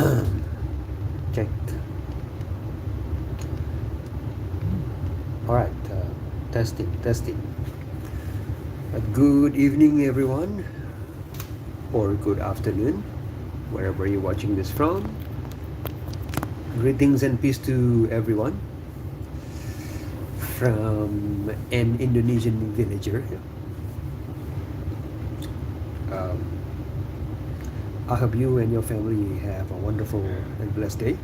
Check. All right. Testing, testing. Good evening, everyone, or good afternoon, wherever you're watching this from. Greetings and peace to everyone from an Indonesian villager. Um, I hope you and your family have a wonderful and blessed day.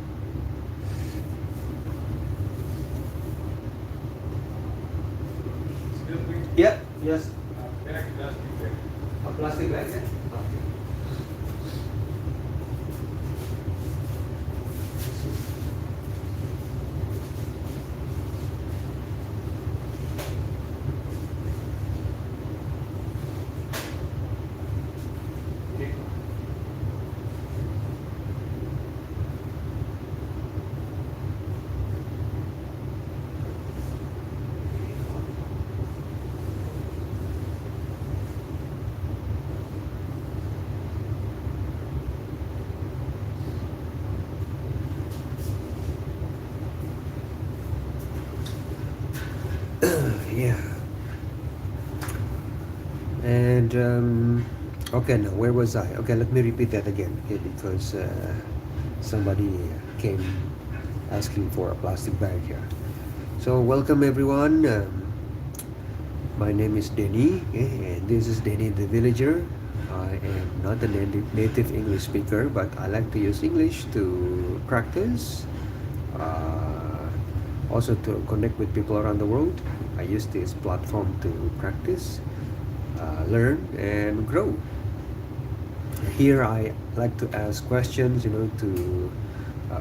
Yeah, yes. A plastic bag. Yeah. And okay, now where was I? Okay, let me repeat that again, okay, because somebody came asking for a plastic bag here. So welcome everyone. My name is Deni, okay, and this is Deni the villager. I am not a native English speaker, but I like to use English to practice, also to connect with people around the world. I use this platform to practice, learn, and grow. Here I like to ask questions, to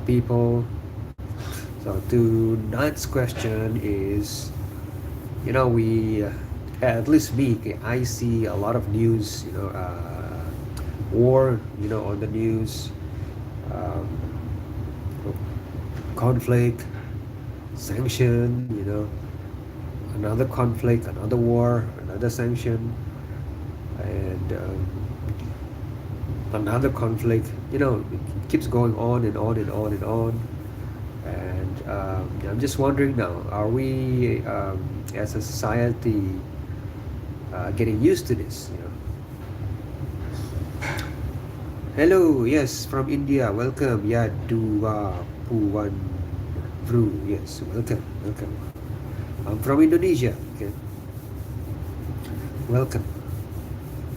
people. So tonight's question is, we at least me, okay, I see a lot of news, war, on the news, um, conflict, sanction, another conflict, another war, another sanction, and another conflict. It keeps going on and on and on and on. And I'm just wondering now, are we as a society getting used to this? Hello, yes, from India. Welcome. Yeah, Dua Puan Bru. Yes, welcome, welcome. I'm from Indonesia. Okay, welcome.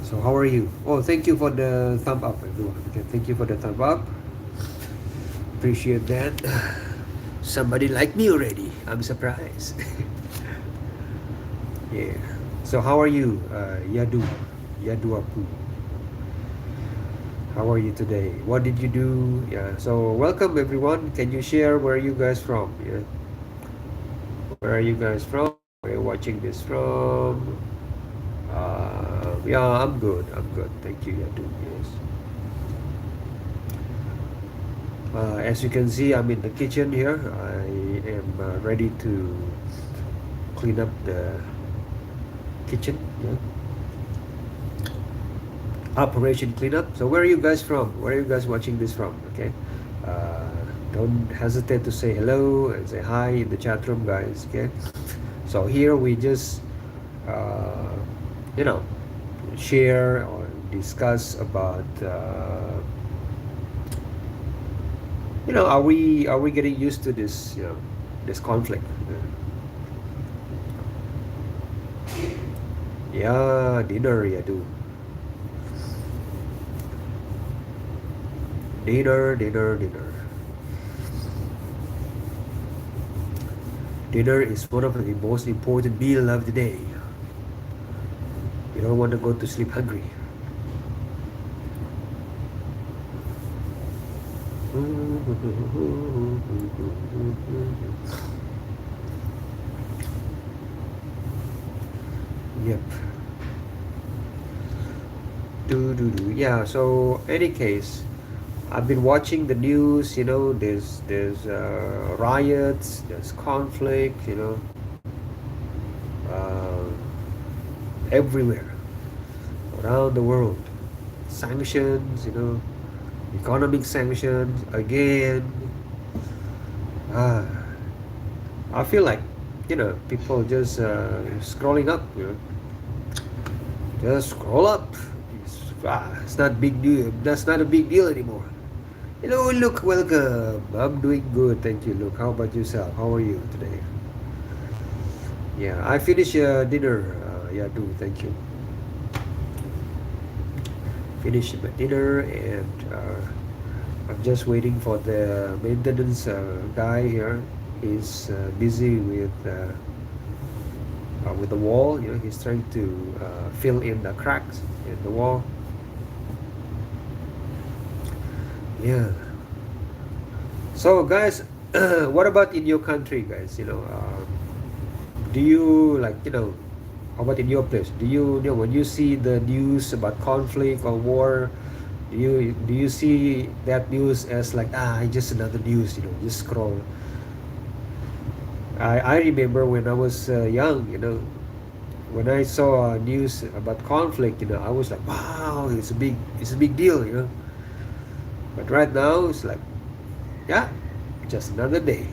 So how are you? Oh, thank you for the thumb up, everyone. Okay, thank you for the thumb up. Appreciate that. Somebody like me already. I'm surprised. Yeah. So how are you, Yadu Apu? How are you today? What did you do? Yeah. So welcome everyone. Can you share where are you guys from? Yeah. Where are you guys from? Where are you watching this from? Yeah, I'm good. I'm good. Thank you, Yadu. Yes. As you can see, I'm in the kitchen here. I am ready to clean up the kitchen. Yeah. Operation cleanup. So where are you guys from? Where are you guys watching this from? Okay. Uh, don't hesitate to say hello and say hi in the chat room, guys. Okay. So here we just, uh, you know, share or discuss about, are we getting used to this, this conflict? Yeah, dinner, yeah, do. Dinner, dinner, dinner. Dinner is one of the most important meal of the day. You don't want to go to sleep hungry. Yep. Yeah. So, any case, I've been watching the news. There's riots, there's conflict. Uh, everywhere around the world. Sanctions. economic sanctions again. Ah, I feel like, people just scrolling up, just scroll up. It's not big deal. That's not a big deal anymore. Look, welcome. I'm doing good, thank you. Look, how about yourself? How are you today? Yeah, I finished dinner. Yeah, do thank you. Finished my dinner, and I'm just waiting for the maintenance guy here. He's busy with the wall. He's trying to fill in the cracks in the wall. Yeah. So, guys, what about in your country, guys? Do you like, how about in your place? Do you know when you see the news about conflict or war? Do you see that news as like, just another news? Just scroll. I remember when I was young, when I saw news about conflict, I was like, wow, it's a big deal. But right now it's like, yeah, just another day,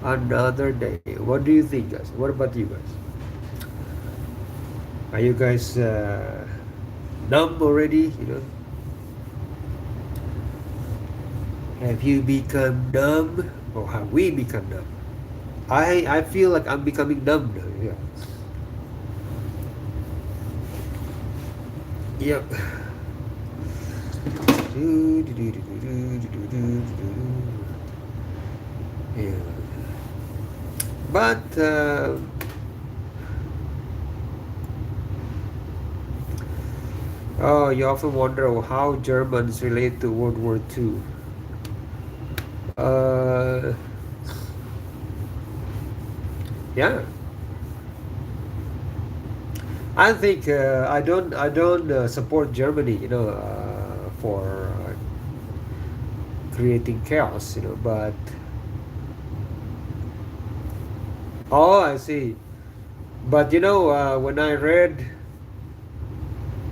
another day. What do you think, guys? What about you guys? Are you guys numb already? Have you become numb, or have we become numb? I feel like I'm becoming numb now. Yeah. Yep. Yeah. But you often wonder how Germans relate to World War II. Yeah. I think I don't support Germany, for creating chaos, but oh, I see. But when I read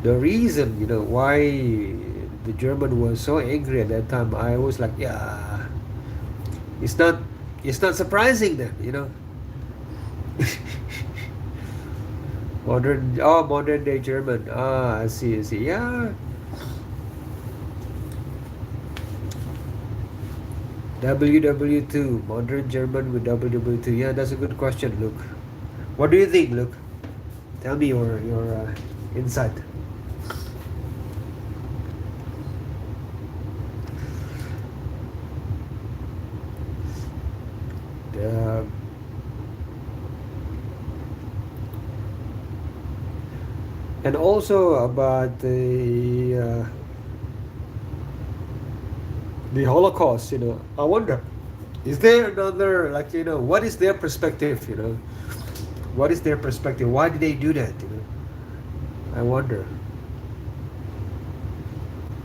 the reason, why the German was so angry at that time, I was like, yeah, it's not it's not surprising then. Modern day German. I see. Yeah. WW2, modern German with WW2. Yeah, that's a good question, Luke. What do you think, Luke? Tell me your insight. Uh, and also about the Holocaust. I wonder, is there another, like, what is their perspective? What is their perspective? Why did they do that? I wonder.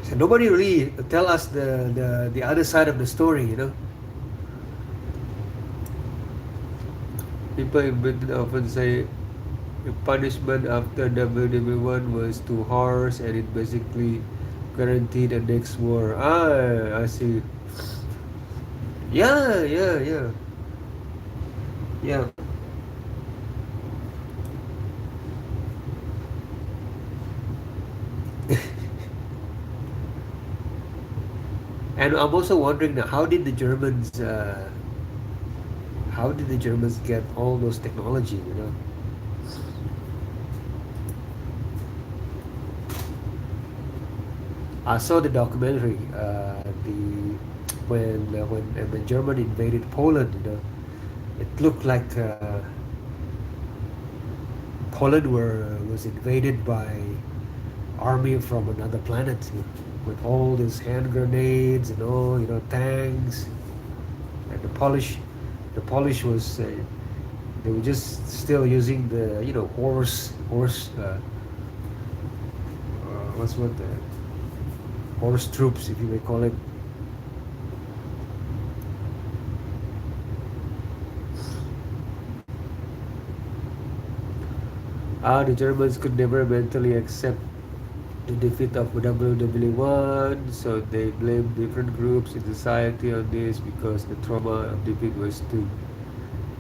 So nobody really tell us the other side of the story. People in Britain often say the punishment after WW1 was too harsh and it basically guaranteed the next war. I see. Yeah. Yeah. And I'm also wondering now, how did the Germans get all those technology? I saw the documentary, when Germany invaded Poland. It looked like Poland was invaded by army from another planet, with all these hand grenades and all, tanks. And the Polish was they were just still using the horse what's what the horse troops, if you may call it. The Germans could never mentally accept the defeat of WWE, so they blame different groups in society on this because the trauma of defeat was too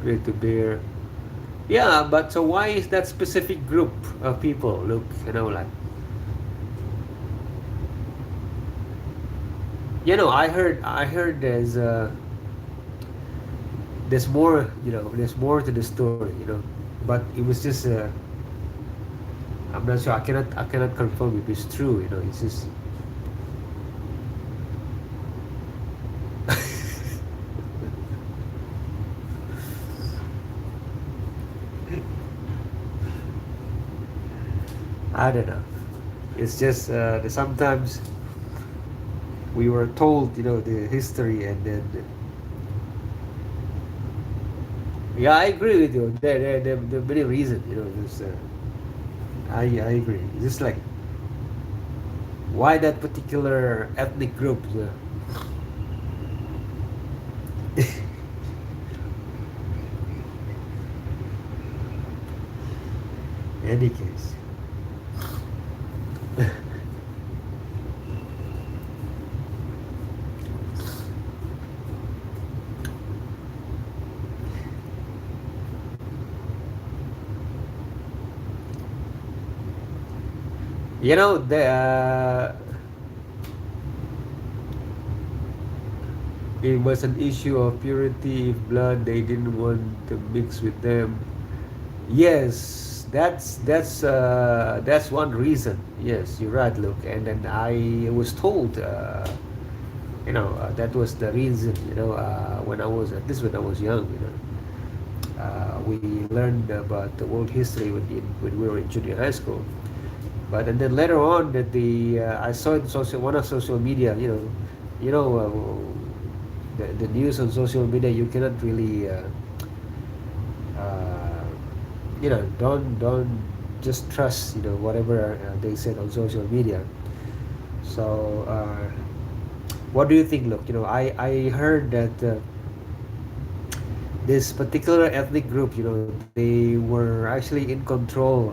great to bear. Yeah, but so why is that specific group of people? Look, like, I heard there's more, there's more to the story, but it was just I'm not sure. I cannot confirm if it's true. It's just I don't know. It's just that sometimes we were told, the history, and then yeah, I agree with you. There are many reasons. There's, I agree. It's just like why that particular ethnic group. Any case. The it was an issue of purity. If blood, they didn't want to mix with them. Yes, that's one reason. Yes, you're right, Luke. And then I was told, that was the reason. When I was, at least when I was young, we learned about the world history when we were in junior high school. But and then later on, that I saw it one of social media. You know, the news on social media. You cannot really. Don't just trust whatever they said on social media. So what do you think? Look, I heard that this particular ethnic group, they were actually in control,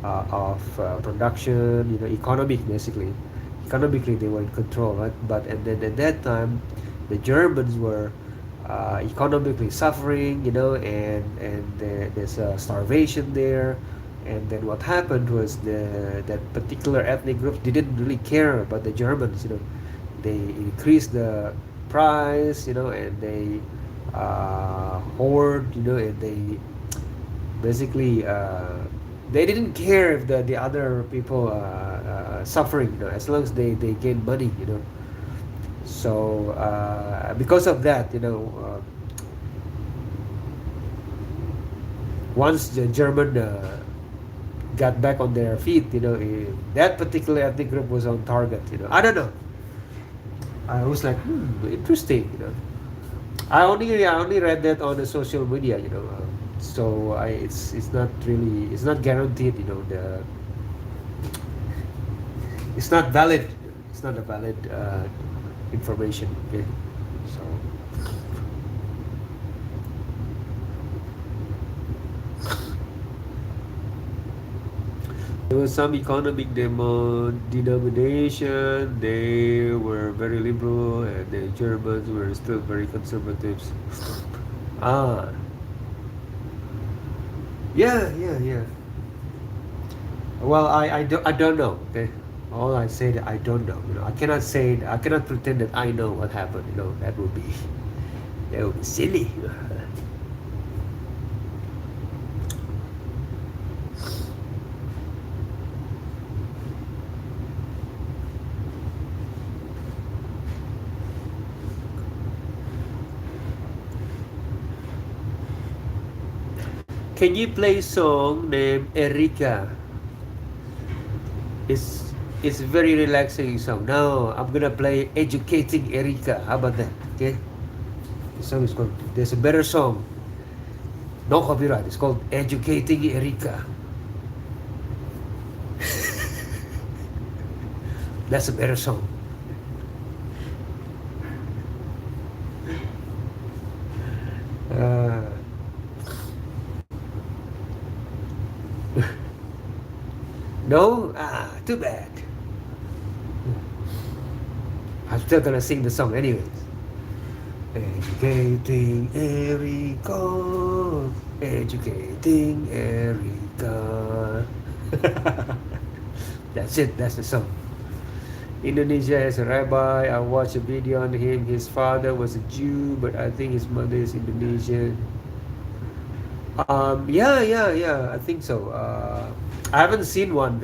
of production, economic, basically. Economically, they were in control, right? But and then at that time, the Germans were economically suffering, and there's starvation there. And then what happened was that particular ethnic group didn't really care about the Germans. They increased the price, and they hoard, and they basically they didn't care if the other people suffering, as long as they gain money, So because of that, once the German got back on their feet, that particular ethnic group was on target. I don't know. I was like, interesting. I only read that on the social media. So it's not guaranteed. It's not valid. It's not a valid information. Okay, so. There was some economic denomination. They were very liberal, and the Germans were still very conservative. Ah, yeah. Well, I don't know. Okay, all I say that I don't know. I cannot pretend that I know what happened. That would be silly. Can you play a song named Erika? It's a very relaxing song. Now I'm gonna play Educating Erika. How about that? Okay. The song is called. There's a better song. No copyright. It's called Educating Erika. That's a better song. No? Ah, too bad. I'm still gonna sing the song anyways. Educating Erica, educating Erica. That's it, that's the song. Indonesia has a rabbi. I watched a video on him. His father was a Jew, but I think his mother is Indonesian. Yeah. I think so. I haven't seen one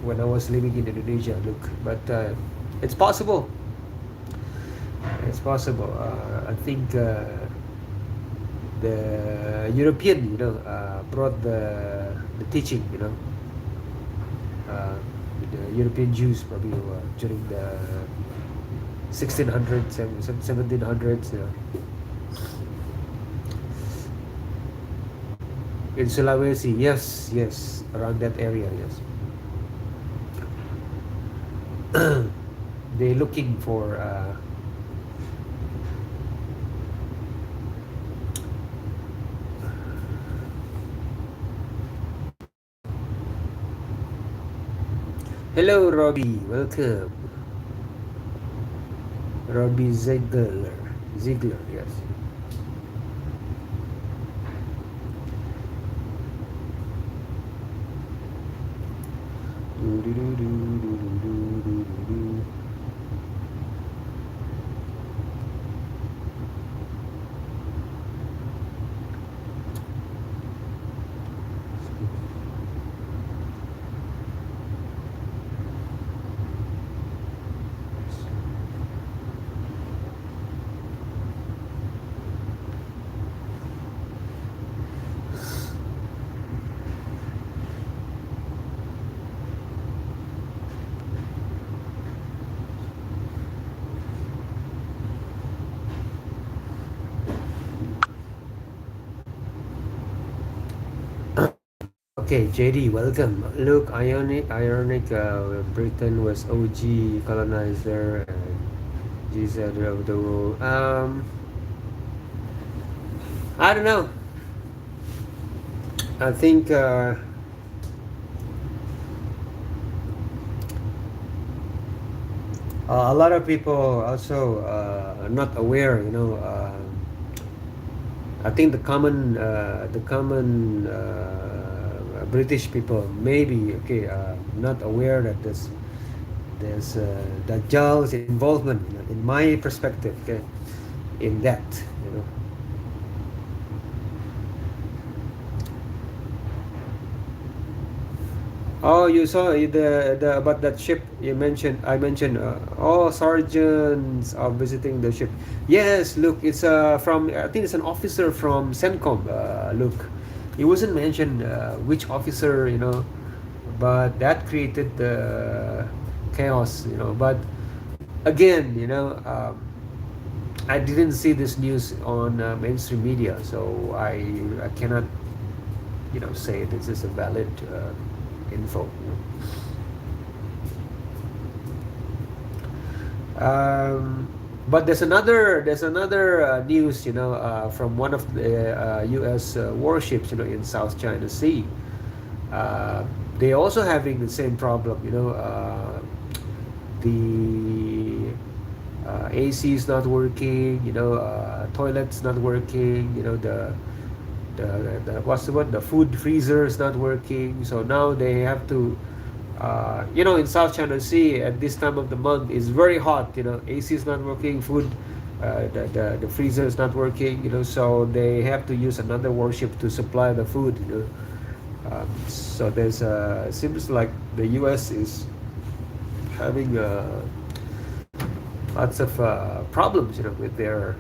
when I was living in Indonesia. Look, but it's possible. It's possible. I think the European, brought the teaching. Uh, the European Jews probably during the 1600s, 1700s. In Sulawesi, yes, around that area, yes. They're looking for hello, Robbie, welcome. Robbie Ziegler, yes. Okay, JD, welcome. Look, ironic. Britain was OG colonizer and GZ of the world. I don't know. I think a lot of people also are not aware. I think the common British people maybe not aware that there's Dajjal's involvement, in my perspective, in that. Oh, you saw the about that ship you mentioned. I mentioned. Sergeants are visiting the ship. Yes, look, it's from. I think it's an officer from CENTCOM. Look, it wasn't mentioned which officer, but that created the chaos. But again, I didn't see this news on mainstream media, so I cannot, say this is a valid info. But there's another news, from one of the U.S. Warships, in South China Sea. They also having the same problem, the AC is not working, toilets not working, the what's the word? The food freezer is not working. So now they have to, in South China Sea at this time of the month is very hot. AC is not working, food, the freezer is not working. So they have to use another warship to supply the food. So there's seems like the U.S. is having lots of problems, with their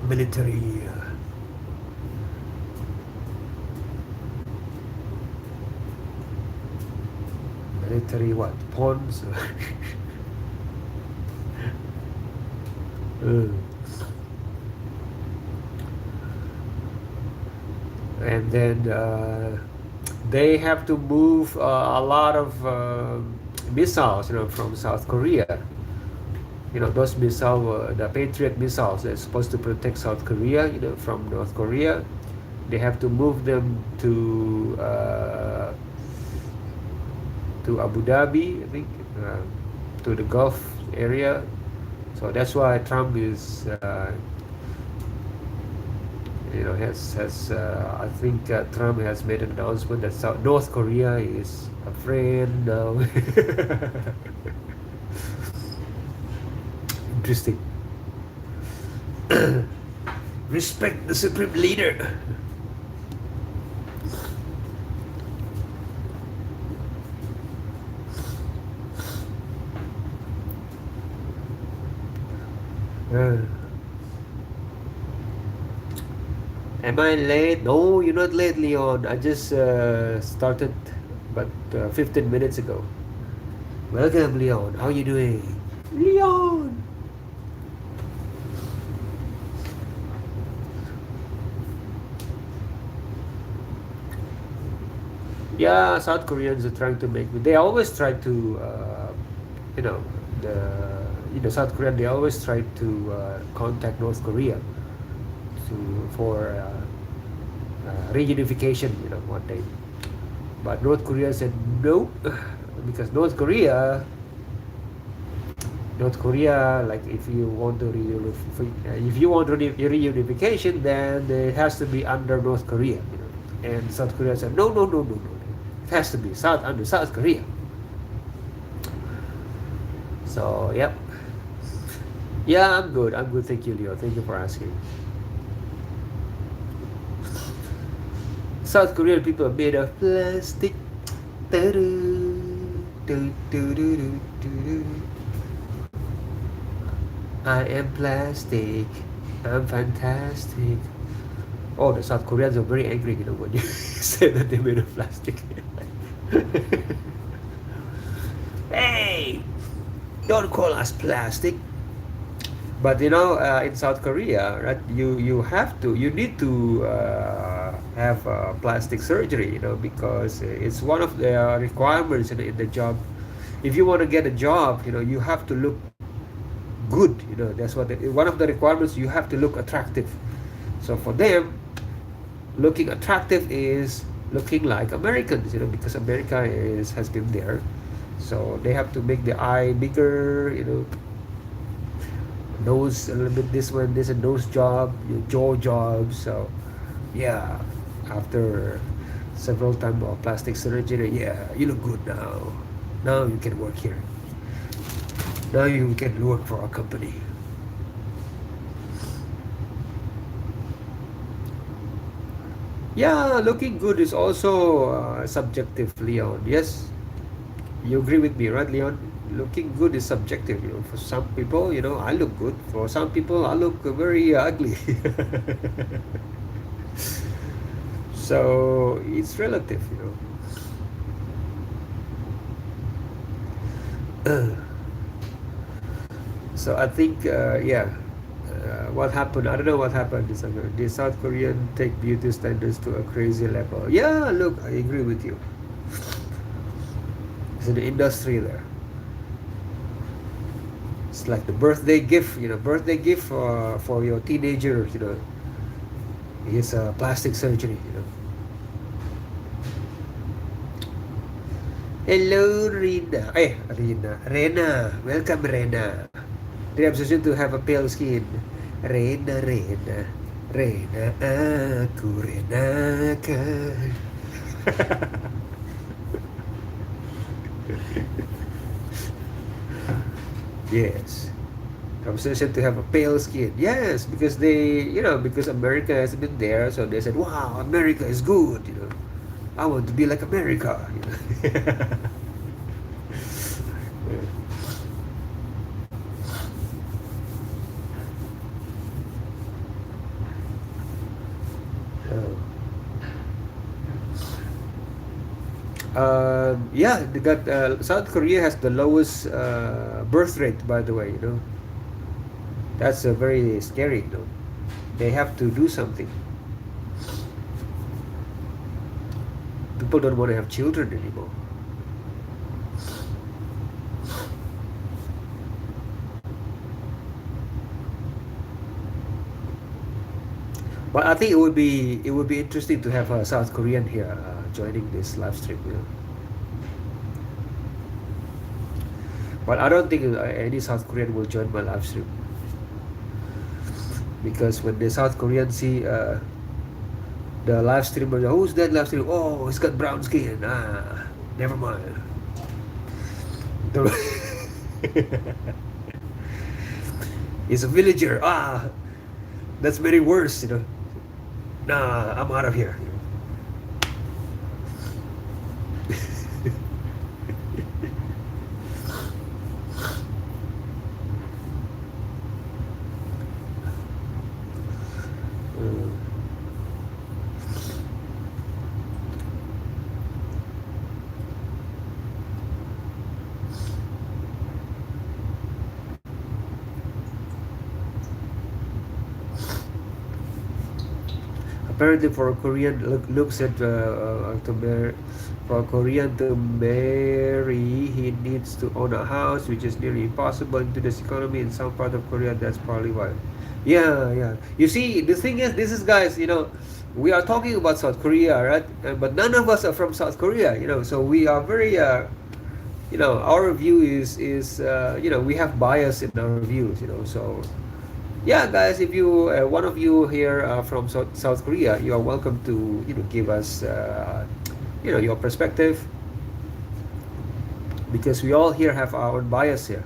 military. Military what? Pawns? And then they have to move a lot of missiles, from South Korea. Those missiles, the Patriot missiles, they're supposed to protect South Korea, from North Korea. They have to move them to to Abu Dhabi, I think, to the Gulf area. So that's why Trump is, has I think Trump has made an announcement that North Korea is a friend now. Interesting. Respect the supreme leader. Am I late? No, you're not late, Leon. I just started but 15 minutes ago. Welcome, Leon. How you doing? Leon! Yeah, South Koreans are trying to make. They always try to, you know, the South Korean. They always try to contact North Korea for reunification. One day, but North Korea said no, because North Korea, like if you want to reunification, then it has to be under North Korea. And South Korea said no, no, no, no, no. It has to be under South Korea. So, yep. Yeah, I'm good. Thank you, Leo. Thank you for asking. South Korean people are made of plastic. I am plastic. I'm fantastic. Oh, the South Koreans are very angry, when you say that they're made of plastic. Hey, don't call us plastic. But in South Korea, right? You need to have plastic surgery, because it's one of the requirements in the job. If you want to get a job, you have to look good. That's one of the requirements. You have to look attractive. So for them, looking attractive is looking like Americans, because America has been there. So they have to make the eye bigger, nose a little bit, this a nose job, jaw job. So yeah, after several times of plastic surgery, yeah, you look good now. Now you can work here. Now you can work for our company. Yeah, looking good is also subjective, Leon. Yes, you agree with me, right, Leon? Looking good is subjective. For some people, I look good. For some people, I look very ugly. So it's relative, So I think, what happened? I don't know what happened. The South Korean take beauty standards to a crazy level. Yeah, look, I agree with you. It's an industry there. It's like the birthday gift, for your teenager, is plastic surgery, Hello, Rina. Rena. Welcome, Rena. The obsession to have a pale skin. Rena, aku renakan. Yes. Obsession to have a pale skin. Yes, because because America has been there, so they said, wow, America is good, I want to be like America, Yeah, they got South Korea has the lowest birth rate, by the way. That's very scary. They have to do something. People don't want to have children anymore. But I think it would be interesting to have a South Korean here joining this live stream. But I don't think any South Korean will join my live stream, because when the South Korean see the live streamer, who's that live streamer? Oh, he's got brown skin. Ah, never mind. He's a villager. Ah, that's very worse, you know. Nah, I'm out of here. Apparently, for a Korean looks at for a Korean to marry, he needs to own a house, which is nearly impossible in today's economy. In some part of Korea, that's probably why. Yeah, yeah. You see, the thing is, this is, guys, you know, we are talking about South Korea, right? But none of us are from South Korea, you know. So we are very, you know, our view is you know, we have bias in our views, you know. So yeah, guys, if you one of you here from South Korea, you are welcome to, you know, give us you know, your perspective, because we all here have our own bias here.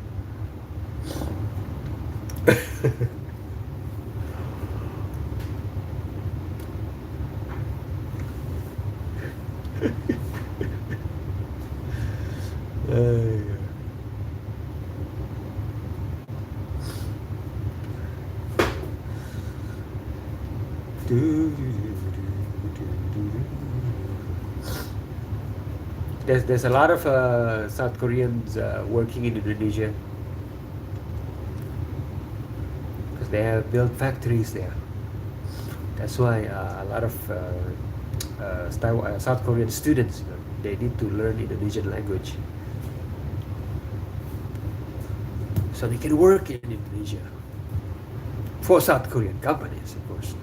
There's a lot of South Koreans working in Indonesia, because they have built factories there. That's why a lot of South Korean students, you know, they need to learn Indonesian language, so they can work in Indonesia for South Korean companies, of course.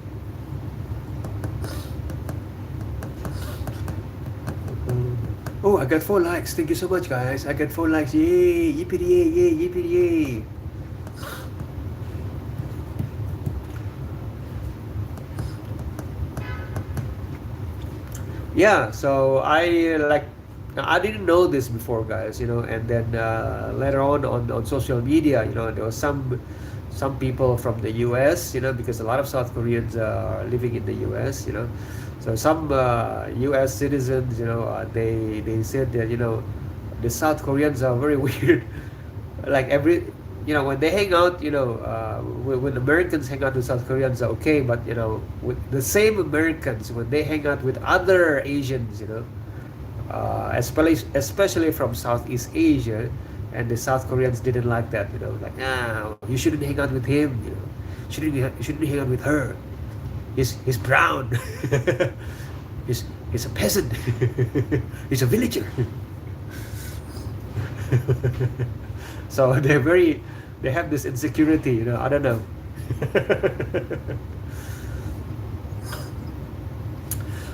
Oh, I got 4 likes. Thank you so much, guys. I got 4 likes. Yay! Yippee yay! Yay! Yippee yay! Yeah. So I didn't know this before, guys. You know, and then later on social media, you know, there was some people from the U.S. You know, because a lot of South Koreans are living in the U.S. You know, so some U.S. citizens, you know, they said that, you know, the South Koreans are very weird. Like you know, when they hang out, you know, when Americans hang out with South Koreans are okay, but you know, with the same Americans, when they hang out with other Asians, you know, especially from Southeast Asia, and the South Koreans didn't like that, you know, like, you shouldn't hang out with him, you know, you shouldn't hang out with her. He's brown. he's a peasant. He's a villager. So they have this insecurity, you know. I don't know.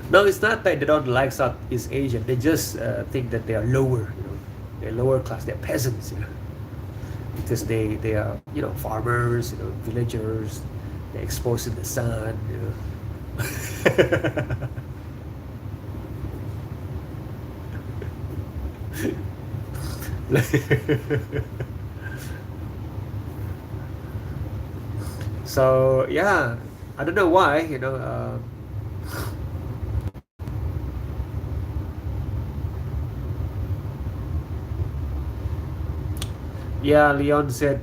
No, it's not that they don't like Southeast Asian. They just think that they are lower, you know. They're lower class. They're peasants, you know, because they are, you know, farmers, you know, villagers. They're exposed in the sun, you know. So yeah, I don't know why, you know. Yeah, Leon said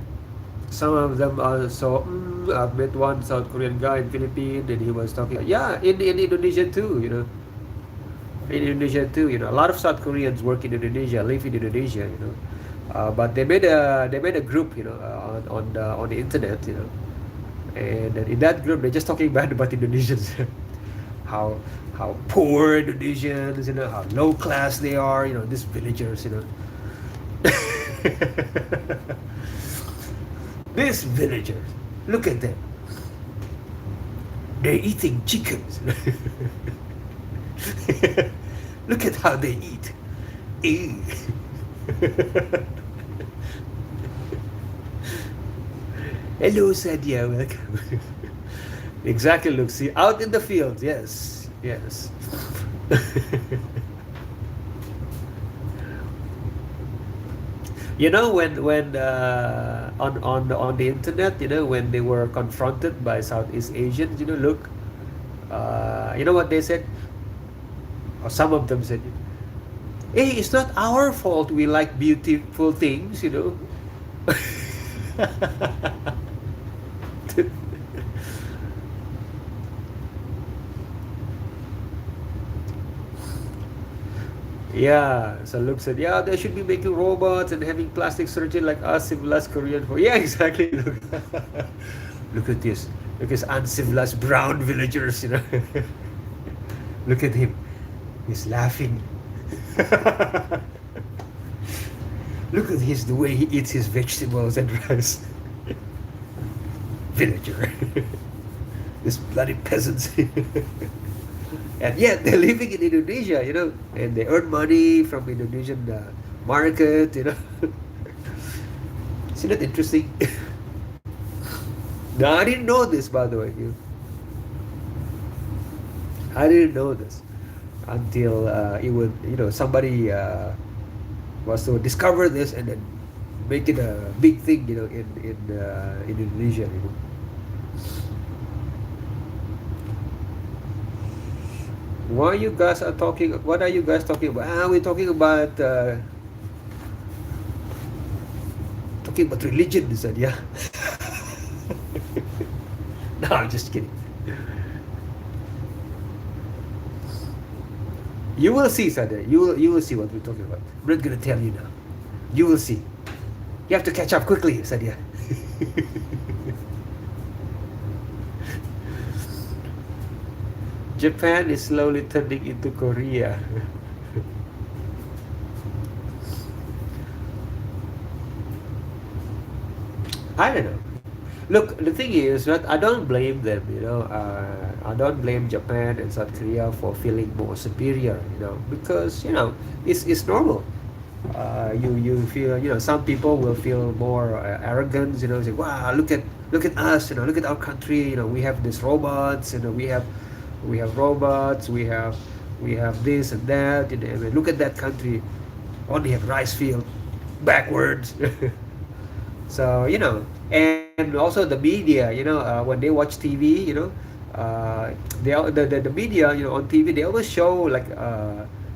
some of them are so. I've met one South Korean guy in Philippines, and he was talking. Yeah, in Indonesia too, you know. In Indonesia too, you know, a lot of South Koreans work in Indonesia, live in Indonesia, you know. But they made a group, you know, on the internet, you know. And in that group, they're just talking bad about Indonesians, how poor Indonesians, you know, how low class they are, you know, these villagers, you know. These villagers, look at them. They're eating chickens. Look at how they eat. Hello, Sadia. Welcome. Exactly, look. See, out in the field. Yes, yes. You know, when on the internet, you know, when they were confronted by Southeast Asians, you know, look, you know what they said? Or some of them said, "Hey, it's not our fault. We like beautiful things, you know." Yeah, so Luke said, yeah, they should be making robots and having plastic surgery like us civilized Korean. Yeah, exactly. Look, look at this. Look at uncivilized brown villagers, you know. Look at him. He's laughing. Look at his the way he eats his vegetables and rice. Villager. This bloody peasants. And yet they're living in Indonesia, you know, and they earn money from Indonesian market, you know. Isn't that interesting? No, I didn't know this, by the way. I didn't know this until it would, you know, somebody was to discover this and then make it a big thing, you know, in Indonesia, you know. Why you guys are talking? What are you guys talking about? We're talking about religion. He said, yeah. No, I'm just kidding. You will see, Sadia. You will see what we're talking about. I'm not gonna tell you now. You will see. You have to catch up quickly, Sadia. Japan is slowly turning into Korea. I don't know. Look, the thing is that I don't blame them. You know, I don't blame Japan and South Korea for feeling more superior. You know, because you know it's normal. You feel, you know, some people will feel more arrogant. You know, say, wow, look at us. You know, look at our country. You know, we have these robots. You know, we have robots. We have this and that. You know, I mean, look at that country. Only have rice field backwards. So you know, and also the media, you know, when they watch TV, you know, the media, you know, on TV, they always show like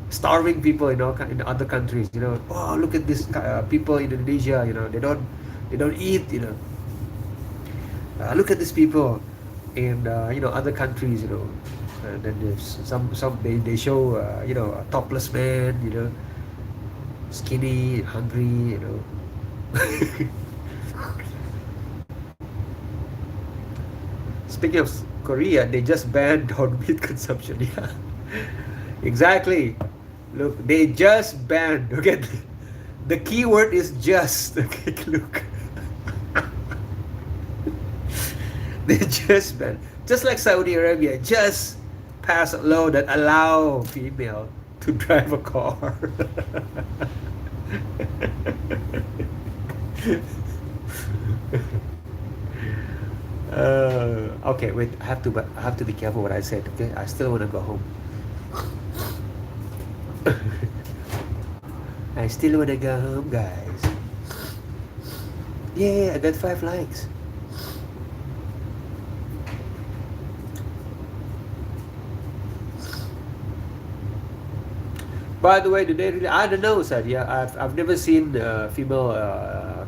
starving people, you know, in other countries, you know. Oh, look at this people in Indonesia, you know, they don't eat, you know. Look at these people in you know, other countries, you know. And then there's some they show you know, a topless man, you know, skinny, hungry, you know. Speaking of Korea, they just banned dog meat consumption. Yeah, exactly. Look, they just banned. Okay, the key word is just. Okay, look, they just banned. Just like Saudi Arabia, just passed a law that allow female to drive a car. Okay, wait. I have to be careful what I said. Okay, I still want to go home. I still want to go home, guys. Yeah, I got 5 likes. By the way, do they really? I don't know, sir. Yeah, I've never seen a female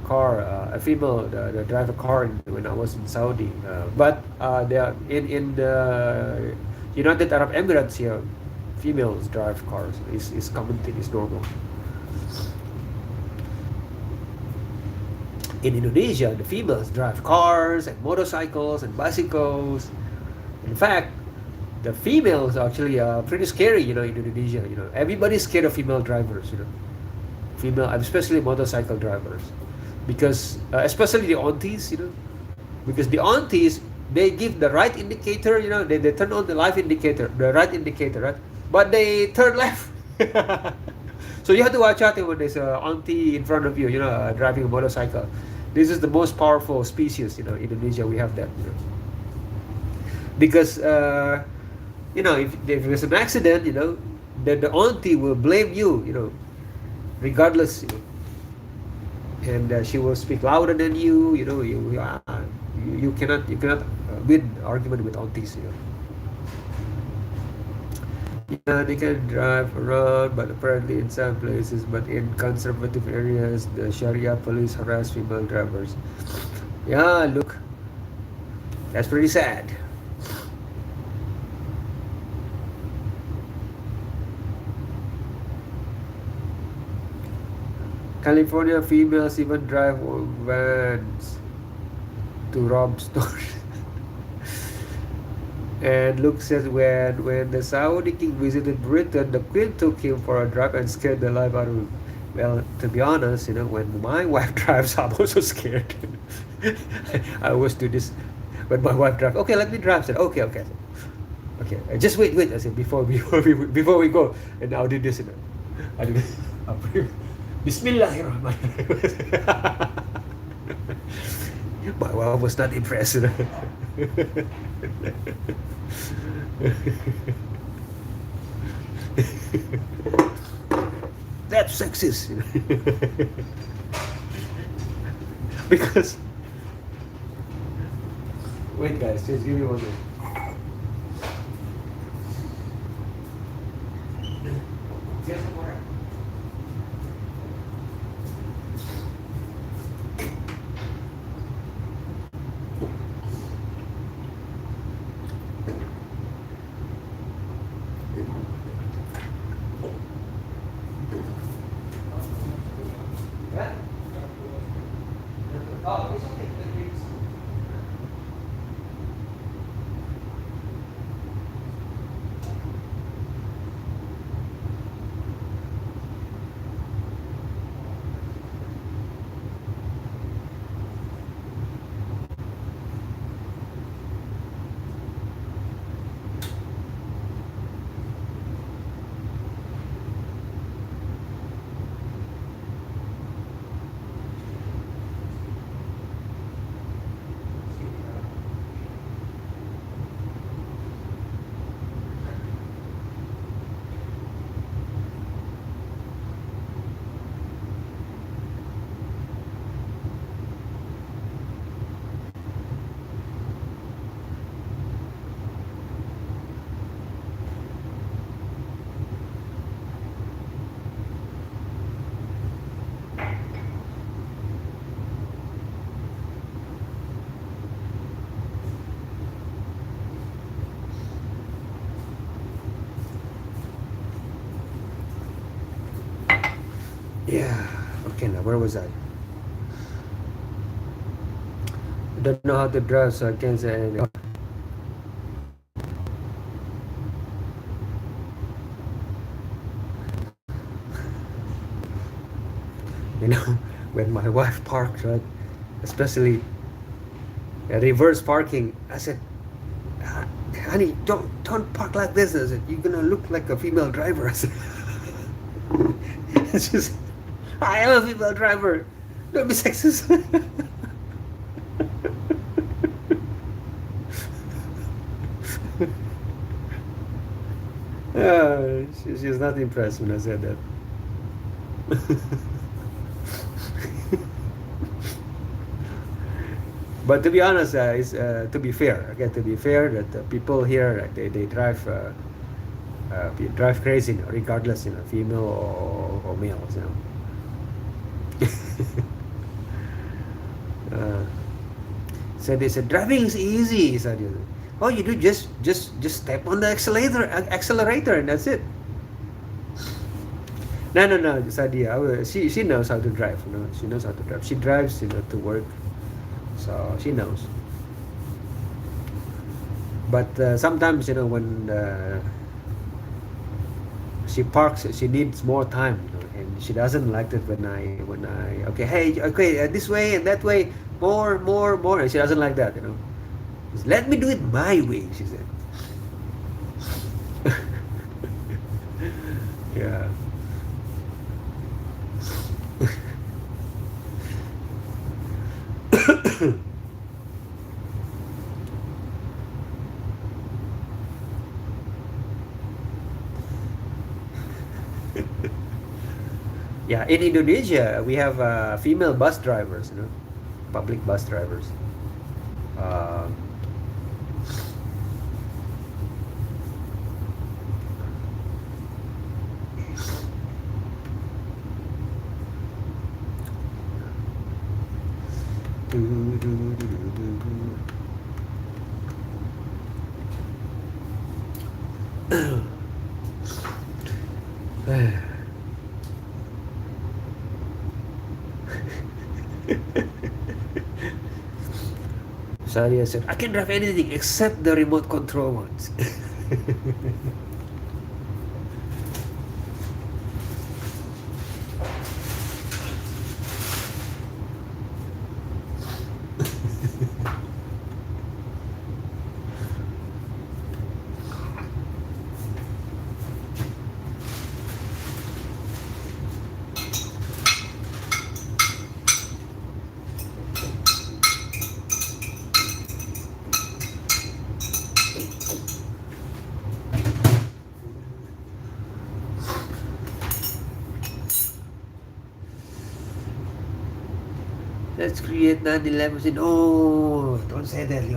car, a female drive a car when I was in Saudi. But they are in the United Arab Emirates here. Females drive cars. Is common thing. It's normal. In Indonesia, the females drive cars and motorcycles and bicycles. In fact, the females actually are pretty scary, you know, in Indonesia. You know, everybody's scared of female drivers. You know, female, especially motorcycle drivers, because especially the aunties. You know, because the aunties, they give the right indicator. You know, they turn on the light indicator, the right indicator, right? But they turn left. So you have to watch out when there's a auntie in front of you. You know, driving a motorcycle. This is the most powerful species, Indonesia. We have that, because if there's an accident, then the auntie will blame you, regardless, and she will speak louder than you. You cannot win argument with aunties. Yeah, they can drive around, but apparently in some places, but in conservative areas, the Sharia police harass female drivers. Yeah, look, that's pretty sad. California females even drive vans to rob stores. And Luke says when the Saudi king visited Britain, the queen took him for a drive and scared the life out of him. Well, to be honest, when my wife drives, I'm also scared. I always do this when my wife drives. Okay, let me drive. I said, okay. Okay, just wait. I said, before we go, and I'll do this. I do this. I'll pray. Bismillahirrahmanirrahim. My wife was not impressed. That's sexist. Because wait, guys, just give me one minute. Get some water. Oh, it's okay. Yeah. Okay, now where was I? Don't know how to drive, so I can't say anything. When my wife parked, right, especially reverse parking, I said, honey, don't park like this. I said, you're gonna look like a female driver. I said, it's just, I am a female driver. Don't be sexist. She's not impressed when I said that. But to be honest, to be fair, that people here, they drive drive crazy, regardless, female or males, So they said driving is easy. He said, all you do just step on the accelerator, and that's it. No, Sadia, she knows how to drive. She knows how to drive. She drives, to work, so she knows. But sometimes, when she parks, she needs more time, and she doesn't like it when I okay, this way and that way, more, and she doesn't like that. Just let me do it my way, she said. Yeah. Yeah, in Indonesia, we have female bus drivers, public bus drivers. Uh, Sadia said, I can drive anything except the remote control ones. Let's create 9/11. Oh, don't say that, yo.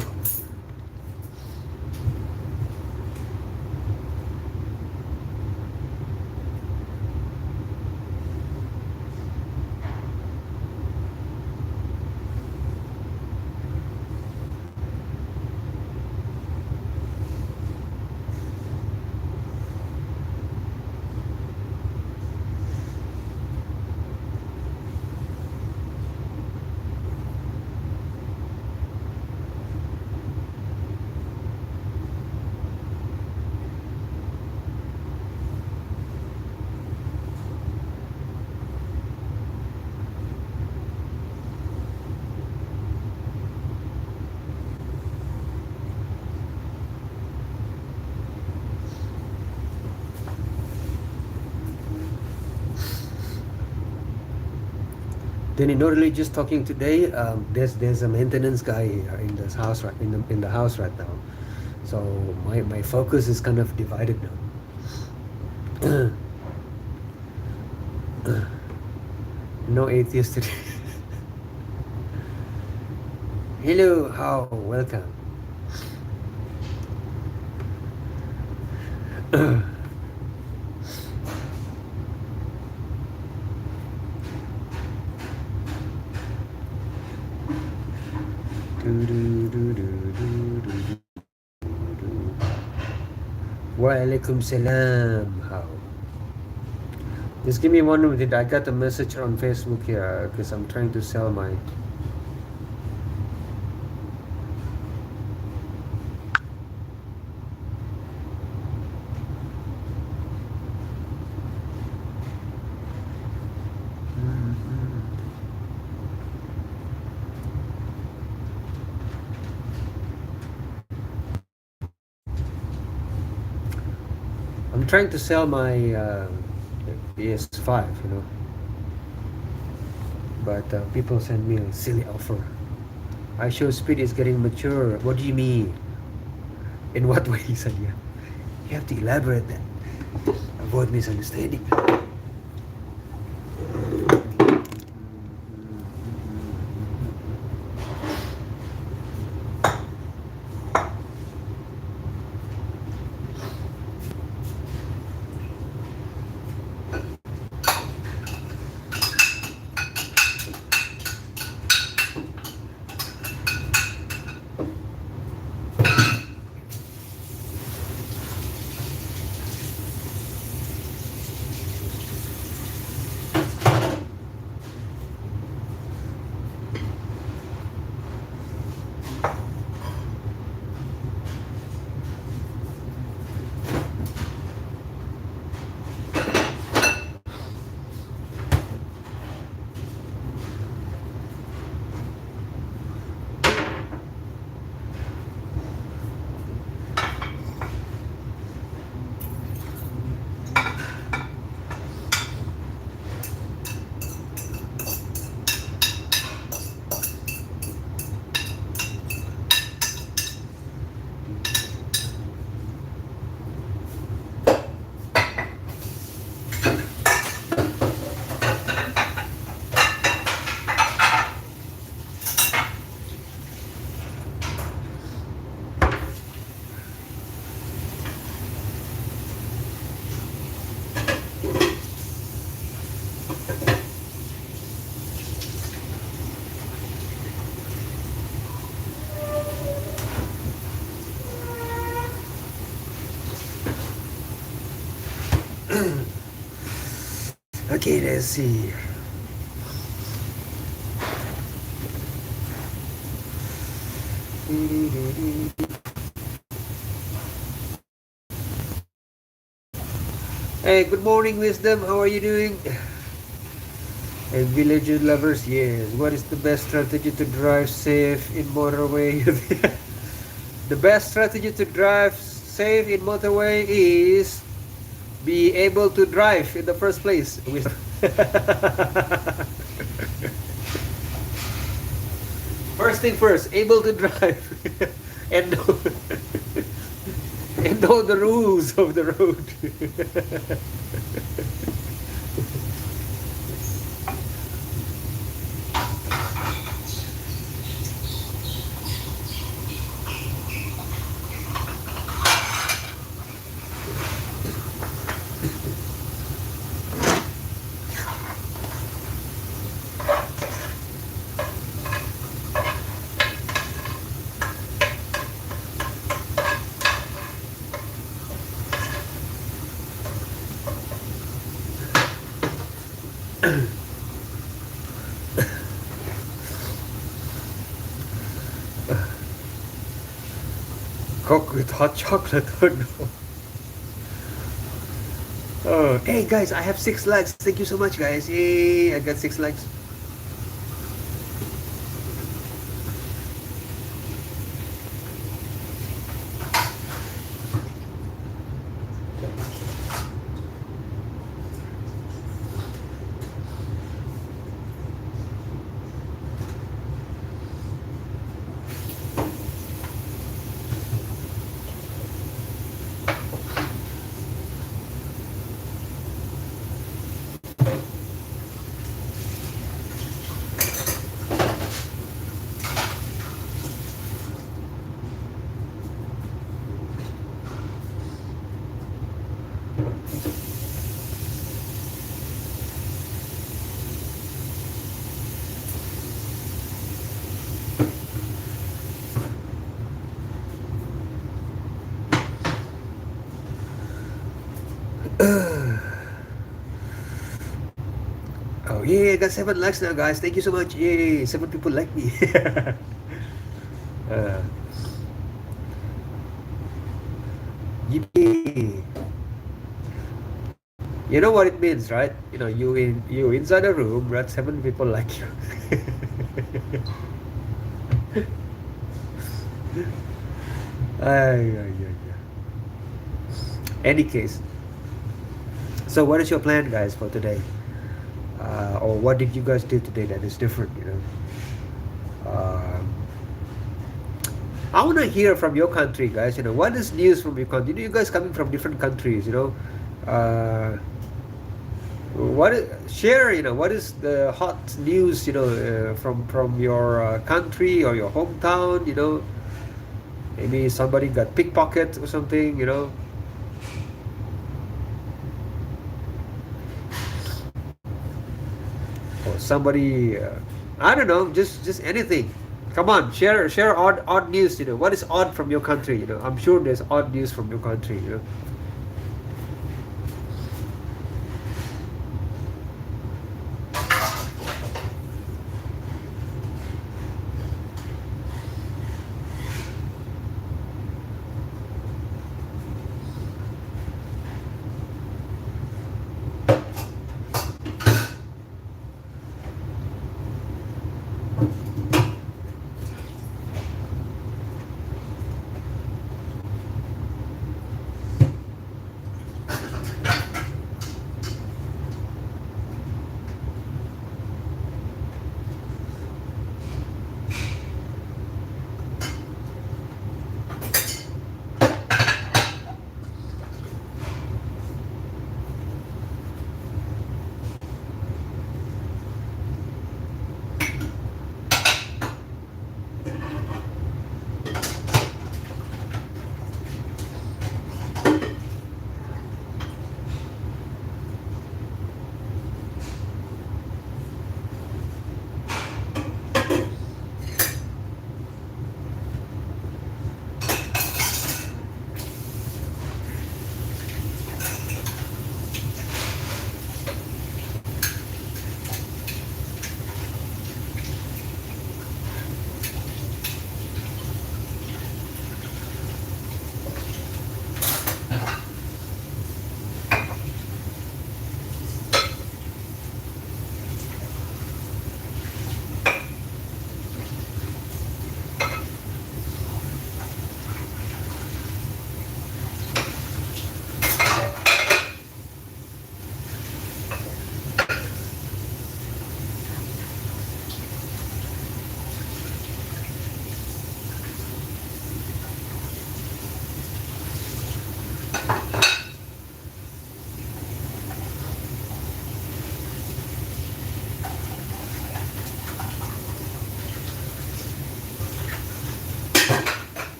Then in not just talking today. There's a maintenance guy in this house right in the house right now. So my focus is kind of divided now. No atheist today. Hello, how welcome. Walaikum salam. How? Just give me 1 minute. I got a message on Facebook here because I'm trying to sell my. I'm trying to sell my PS5, but people send me a silly offer. I show speed is getting mature. What do you mean? In what way? He said, yeah. You have to elaborate that. Avoid misunderstanding. Okay, let's see. Hey, good morning, Wisdom. How are you doing? And village lovers, yes. What is the best strategy to drive safe in motorway? The best strategy to drive safe in motorway is be able to drive in the first place. First thing first, able to drive and know, and know the rules of the road. Coke with hot chocolate. Oh no. Oh, hey guys, I have 6 likes. Thank you so much, guys. Yay, I got 6 likes. Oh yeah, I got 7 likes now, guys. Thank you so much. Yay, 7 people like me. uh, yippee. You know what it means, right? You know, you inside a room, right? 7 people like you. Ay, ay, ay, ay. Any case, so what is your plan, guys, for today? Or what did you guys do today that is different? You know, I want to hear from your country, guys. You know, what is news from your country? You know, you guys coming from different countries. You know, what is, share? You know, what is the hot news? You know, from your country or your hometown. You know, maybe somebody got pickpocket or something. You know. Or somebody, I don't know, just anything. Come on, share odd news. You know, what is odd from your country? You know, I'm sure there's odd news from your country. You know.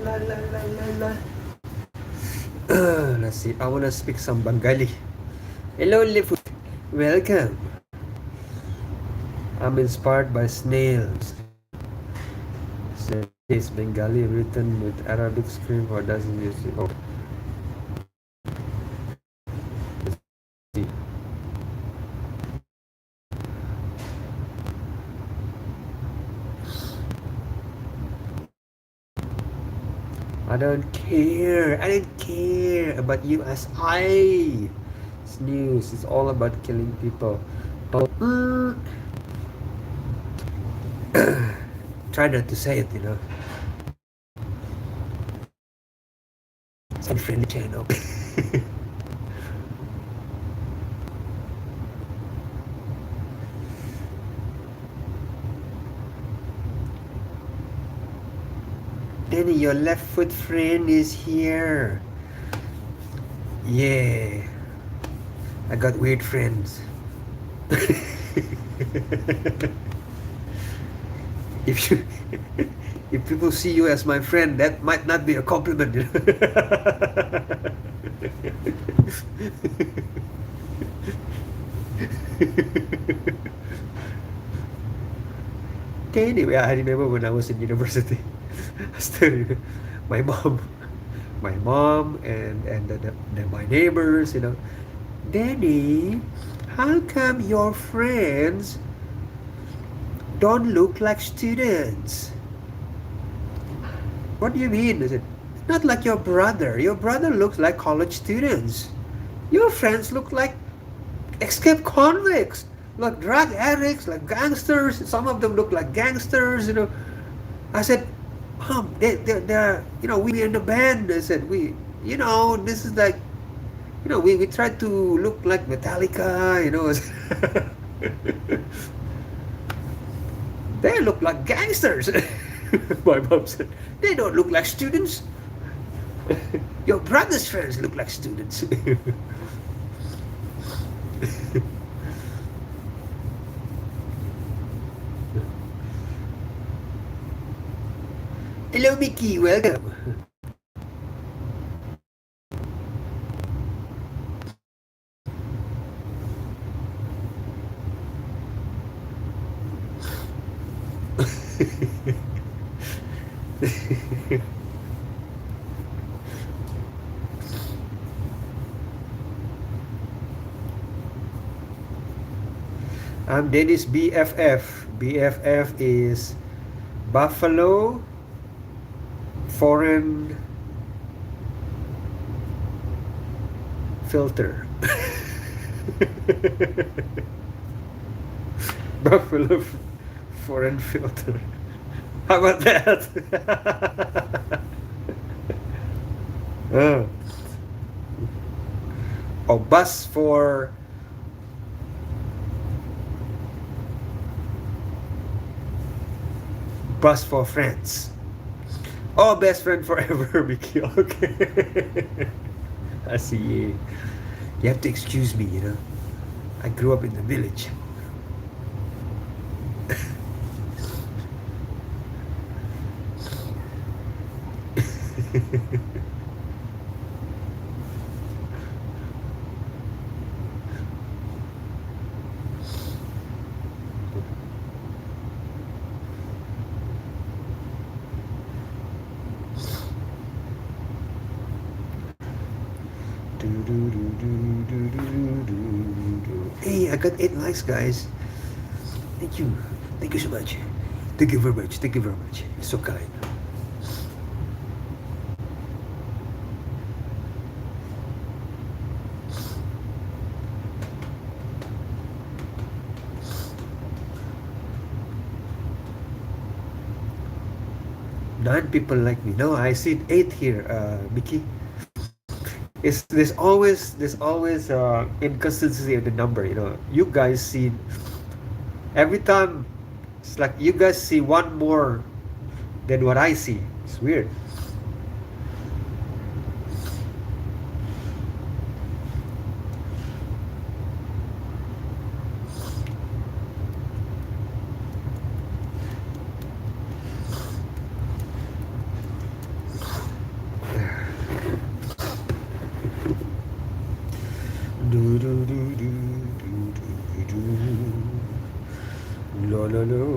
La la la la la. Let's see. I wanna speak some Bengali. Hello, Lifu. Welcome. I'm inspired by snails. Is Bengali written with Arabic script or doesn't use it? Oh. I don't care. I don't care about USI. It's news. It's all about killing people. Try not to say it, you know. It's a friendly channel. Deni, your left foot friend is here. Yeah. I got weird friends. if you if people see you as my friend, that might not be a compliment, you know? Okay, anyway, I remember when I was in university. I still remember my mom and my neighbors, you know. Danny, how come your friends don't look like students? What do you mean? I said, not like your brother. Your brother looks like college students. Your friends look like escaped convicts, like drug addicts, like gangsters. Some of them look like gangsters, you know. I said, Mom, they're, you know, we in the band. I said, you know, this is like, you know, we try to look like Metallica, you know. They look like gangsters. My mom said, they don't look like students. Your brother's friends look like students. Hello, Mickey. Welcome. I'm Dennis BFF. BFF is Buffalo Foreign Filter. Buffalo Foreign Filter. How about that? Oh. Oh, bus for friends. Oh, best friend forever, Mickey. Okay. I see. You have to excuse me, you know. I grew up in the village. Hey, I got 8 likes, guys. Thank you. Thank you so much. Thank you very much. Thank you very much. It's so kind. Nine people like me. No, I see 8 here, Mickey. There's always inconsistency of the number. You know, you guys see every time. It's like you guys see one more than what I see. It's weird. Do, do, do, do, do, do, do. No, no, no.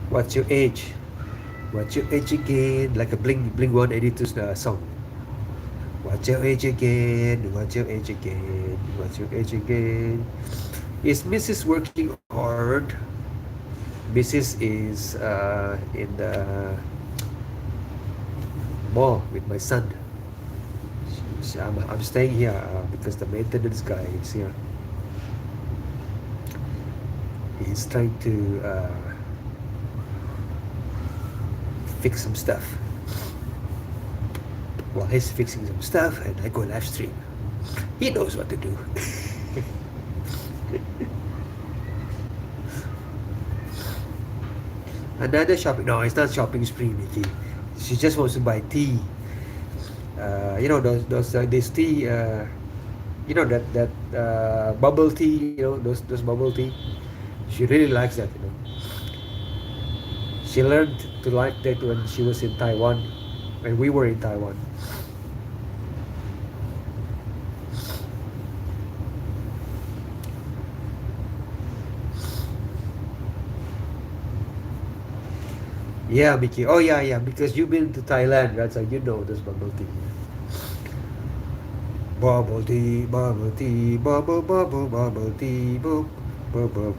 What's your age? What's your age again? Like a Bling 182 song. What's your age again? What's your age again? What's your age again? Is Mrs. working hard? Mrs. is in the mall with my son. I'm staying here because the maintenance guy is here. He's trying to fix some stuff. While he's fixing some stuff, and I go live stream. He knows what to do. Another shopping. No, it's not shopping spree, Mickey. She just wants to buy tea. You know those this tea. You know that bubble tea. You know those bubble tea. She really likes that. You know. She learned to like that when she was in Taiwan, when we were in Taiwan. Yeah, Mickey. Oh yeah, because you've been to Thailand, right? So you know this bubble tea. Bubble tea, bubble tea, bubble tea, bubble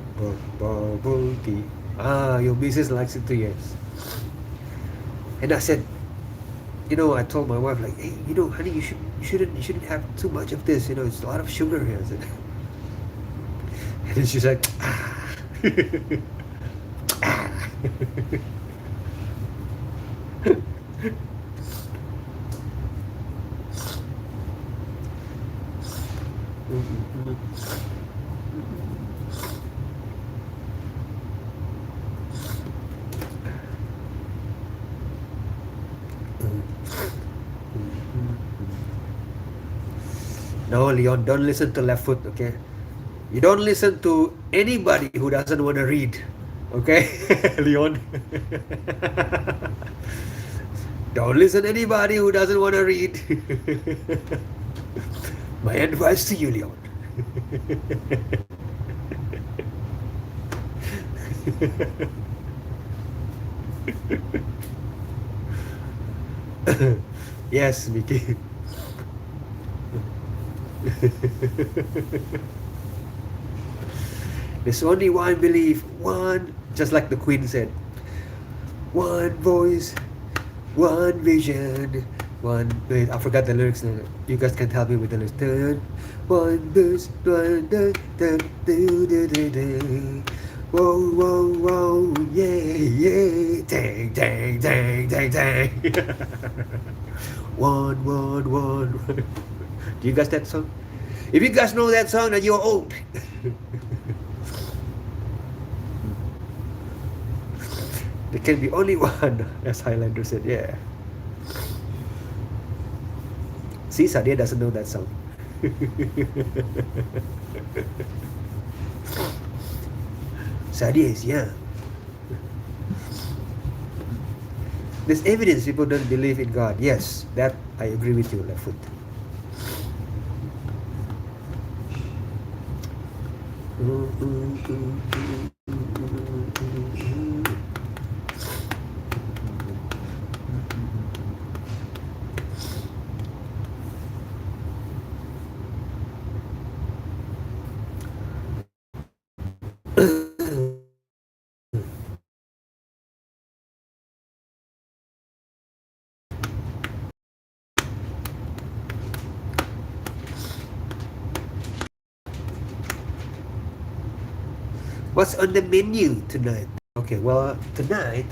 tea. Ah, your missus likes it too, yes. And I said, you know, I told my wife like, hey, you know, honey, you shouldn't have too much of this. You know, it's a lot of sugar here. I said, and then she's like, ah. Ah. No, Leon, don't listen to left foot, okay? You don't listen to anybody who doesn't want to read, okay? Leon. Don't listen to anybody who doesn't want to read. My advice to you, Leon. Yes, Mickey. There's only one belief, one, just like the Queen said, one voice, one vision, one. Wait, I forgot the lyrics now. You guys can help me with the lyrics. One voice, one, whoa, whoa, whoa, yeah, dang, dang, dang, dang, dang. One, one, one. Do you guys that song? If you guys know that song, then you're old. There can be only one, as Highlander said. Yeah. See, Sadia doesn't know that song. Sadia is young. There's evidence people don't believe in God. Yes, that I agree with you, Left Foot. What's on the menu tonight? Okay, well, tonight,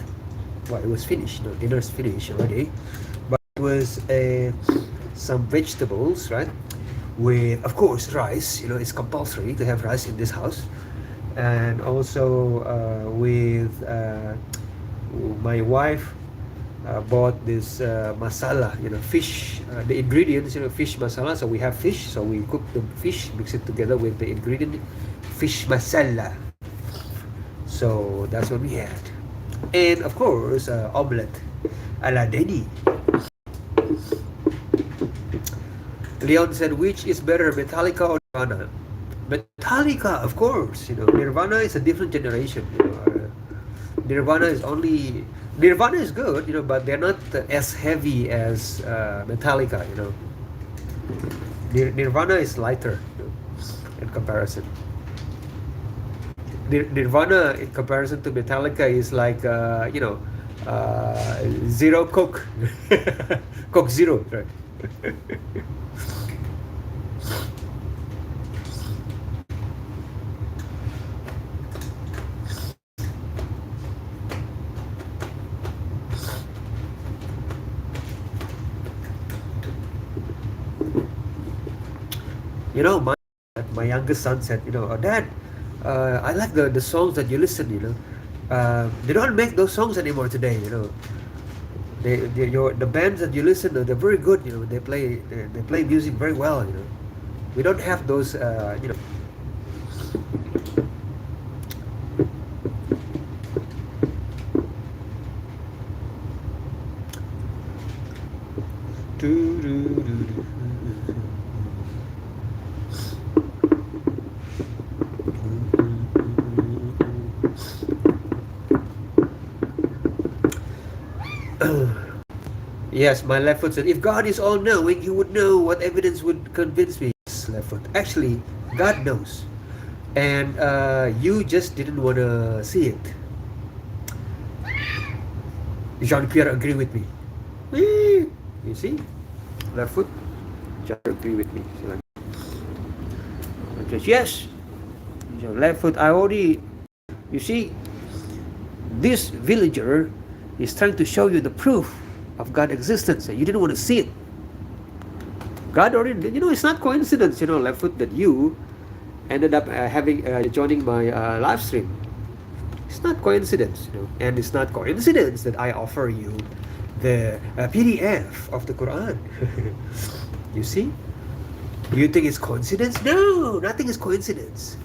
well, it was finished. No, dinner's finished already. But it was some vegetables, right? With, of course, rice. You know, it's compulsory to have rice in this house. And also with my wife bought this masala, you know, fish, the ingredients, you know, fish masala. So we have fish, so we cook the fish, mix it together with the ingredient, fish masala. So that's what we had. And of course, omelette a la Deni. Leon said, which is better, Metallica or Nirvana? Metallica, of course. Nirvana is a different generation. Nirvana is only Nirvana is good, but they're not as heavy as Metallica. Nirvana is lighter, in comparison. Nirvana, in comparison to Metallica, is like zero Coke, Coke Zero, right? My youngest son said, Dad, I like the songs that you listen. They don't make those songs anymore today. The bands that you listen to, they're very good. They play music very well. We don't have those. Yes, my left foot said, if God is all knowing, He would know what evidence would convince me. Yes, left foot. Actually, God knows. And you just didn't want to see it. Jean-Pierre agree with me. You see? Left foot. Jean-Pierre agree with me. Yes. Left foot, I already... You see, this villager is trying to show you the proof of God's existence. You didn't want to see it. God already, it's not coincidence, left foot, that you ended up joining my live stream. It's not coincidence, and it's not coincidence that I offer you the PDF of the Quran. You see? You think it's coincidence? No, nothing is coincidence.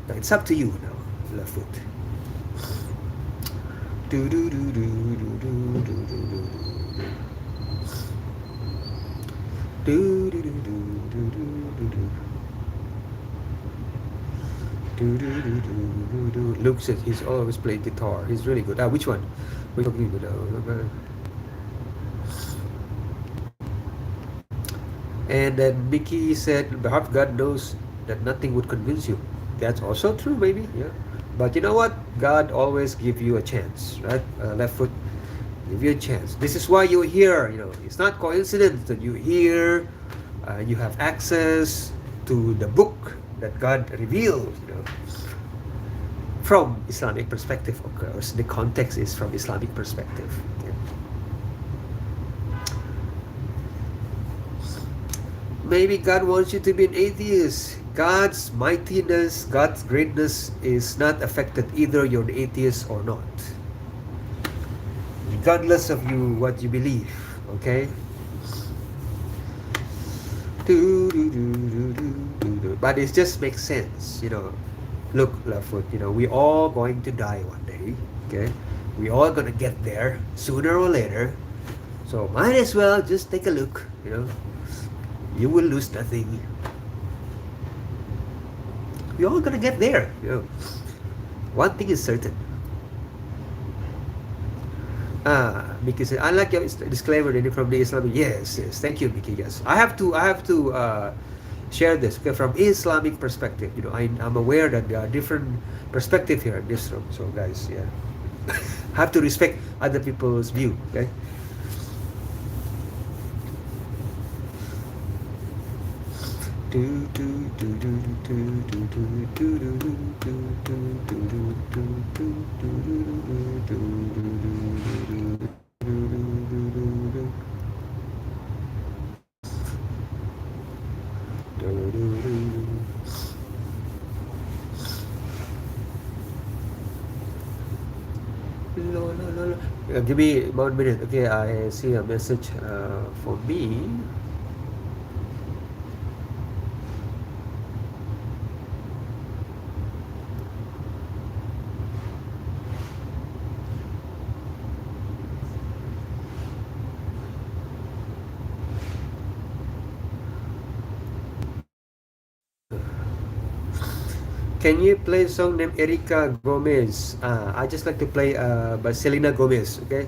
Now, it's up to you now, left foot. Do do do do do do do do. Do do do do do do do. Do do do do do. Luke says he's always played guitar. He's really good. Which one? We're talking about. And then Mickey said, perhaps God knows that nothing would convince you. That's also true, maybe. Yeah. But you know what? God always give you a chance, right? Left foot, give you a chance. This is why you're here. It's not coincidence that you're here. You have access to the book that God revealed. From Islamic perspective, of course. The context is from Islamic perspective. Okay? Maybe God wants you to be an atheist. God's mightiness, God's greatness is not affected either you're an atheist or not. Regardless of what you believe, okay? But it just makes sense, Look, left foot, we all going to die one day, okay? We all gonna get there sooner or later. So might as well just take a look, You will lose nothing. We're all gonna get there. One thing is certain. Mickey said, I like your disclaimer from the Islamic. Yes. Thank you, Mickey. Yes, I have to share this from Islamic perspective. I'm aware that there are different perspectives here in this room. So guys, yeah, have to respect other people's view. Okay. Give me 1 minute. Okay, I see a message for me. Can you play a song named Erika Gomez? I just like to play by Selena Gomez. Okay.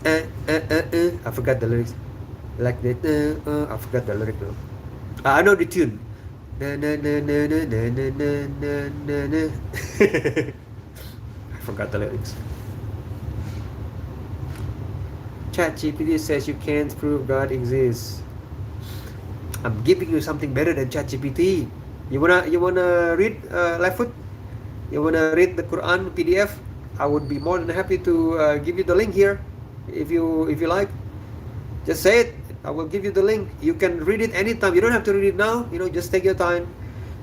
I forgot the lyrics. Like that. I forgot the lyric though. I know the tune. Na na na na na na na na na na na. I forgot the lyrics. ChatGPT says you can't prove God exists. I'm giving you something better than ChatGPT. You wanna read Left Foot? You wanna read the Quran PDF? I would be more than happy to give you the link here, if you like. Just say it. I will give you the link. You can read it anytime. You don't have to read it now. Just take your time,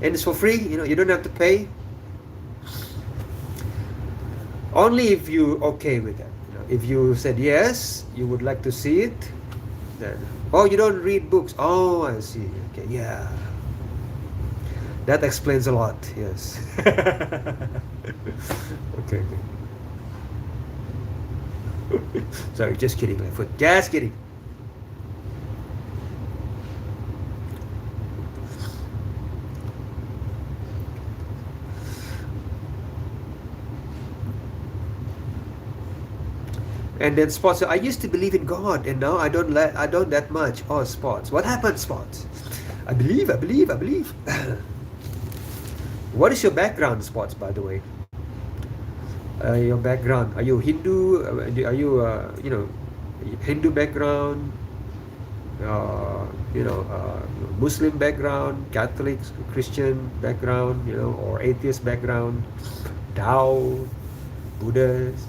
and it's for free. You don't have to pay. Only if you okay with that. If you said yes, you would like to see it. Then you don't read books. Oh, I see. Okay, yeah. That explains a lot. Yes. Okay. Sorry, just kidding, my foot. Just kidding. And then Spots. I used to believe in God, and now I don't that much. Oh, Spots. What happened, Spots? I believe. What is your background, Spots, by the way? Your background. Are you Hindu? Are you, Hindu background? Muslim background, Catholic, Christian background, or atheist background, Tao, Buddhist?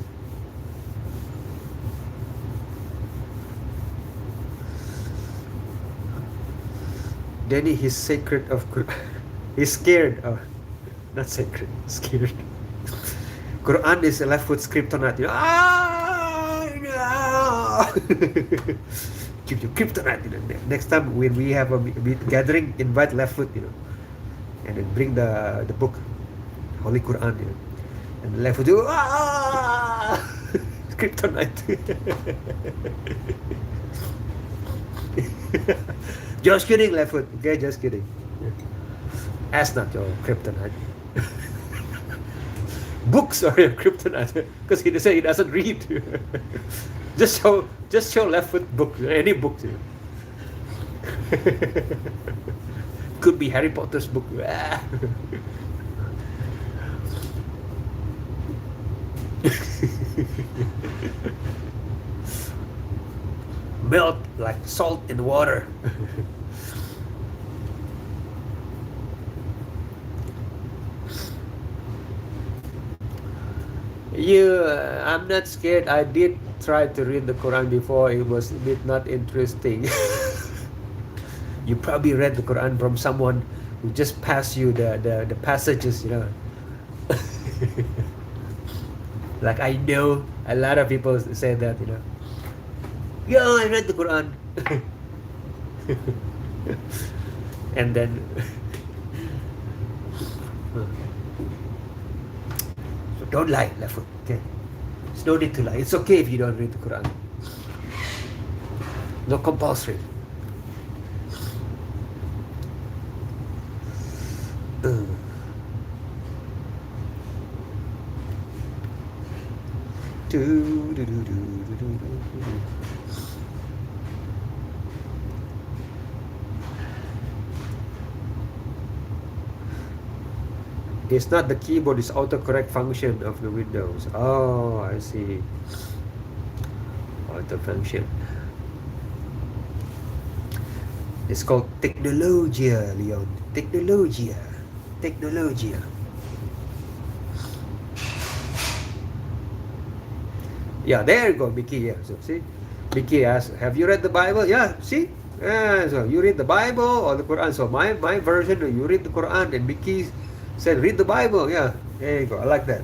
Deni, he's sacred of he's scared. Not sacred, scared. Quran is a Left Foot kryptonite. Give you kryptonite. Next time when we have a gathering, invite Left Foot. And then bring the book, Holy Quran. And the Left Foot do kryptonite. Just kidding, Left Foot. Okay, just kidding. That's not your kryptonite. Books are your kryptonite, because he said he doesn't read. just show Left Foot book, any book. Could be Harry Potter's book. Melt like salt in water. I'm not scared. I did try to read the Quran before. It was a bit not interesting. You probably read the Quran from someone who just passed you the passages, Like, I know a lot of people say that, Yeah, I read the Quran. And then so don't lie, Left Foot. Okay, there's no need to lie. It's okay if you don't read the Quran. No compulsory. It's not the keyboard, it's autocorrect function of the Windows. Oh, I see. Auto function. It's called Technologia, Leon. Technologia. Yeah, there you go, Mickey. Yeah, so see, Mickey asked, "Have you read the Bible?" Yeah, see. So you read the Bible or the Quran? So my version, you read the Quran, and Mickey said, "Read the Bible." Yeah, there you go. I like that.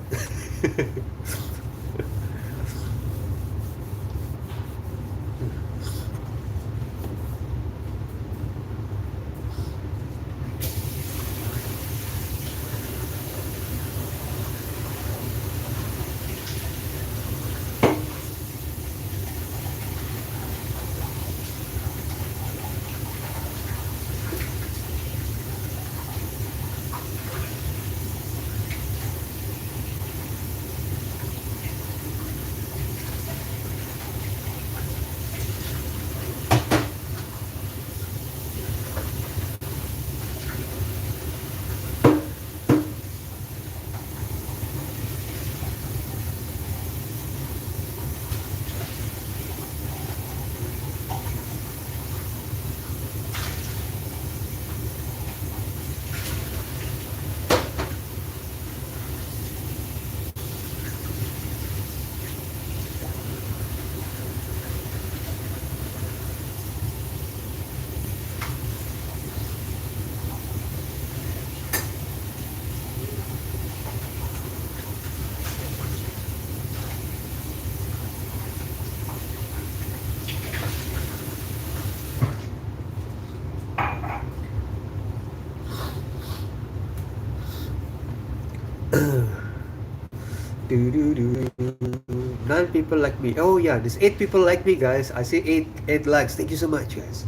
Nine people like me. Oh yeah, there's 8 people like me, guys. I see eight likes. Thank you so much, guys.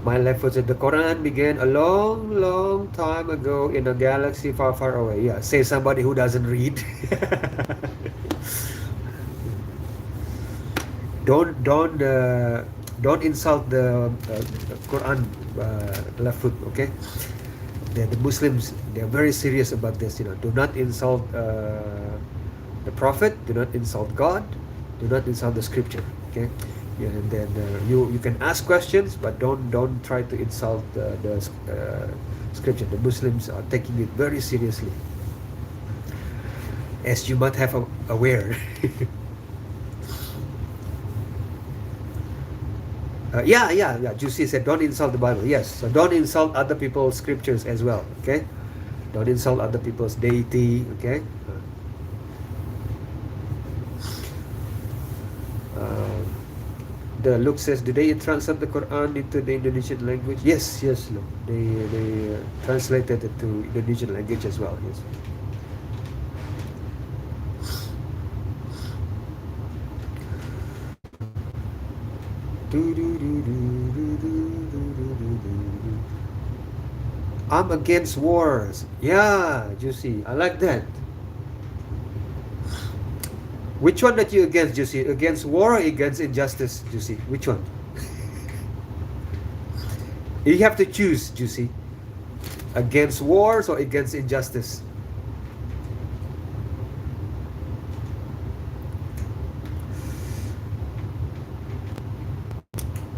My left was that the Quran began a long, long time ago in a galaxy far, far away. Yeah, say somebody who doesn't read. Don't insult the Quran left foot. Okay, the Muslims, they're very serious about this. Do not insult the Prophet. Do not insult God. Do not insult the Scripture. Okay. Yeah, and then you can ask questions, but don't try to insult the Scripture. The Muslims are taking it very seriously, as you might have aware. Yeah. Juicy said, don't insult the Bible. Yes, so don't insult other people's scriptures as well. Okay, don't insult other people's deity. Okay. The Luke says, do they translate the Quran into the Indonesian language? Yes, Luke. They translated it to Indonesian language as well. Yes. I'm against wars. Yeah, Juicy. I like that. Which one that you against, Juicy? Against war or against injustice, Juicy? Which one? You have to choose, Juicy. Against wars or against injustice?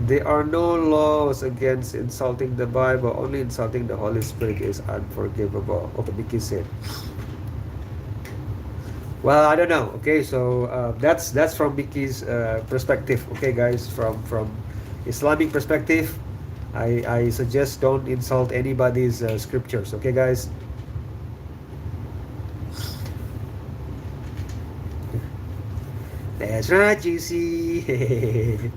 There are no laws against insulting the Bible. Only insulting the Holy Spirit is unforgivable. Okay, Vicky said. Well, I don't know. Okay, so that's from Vicky's perspective. Okay, guys, from Islamic perspective, I suggest don't insult anybody's scriptures. Okay, guys. That's right, Juicy.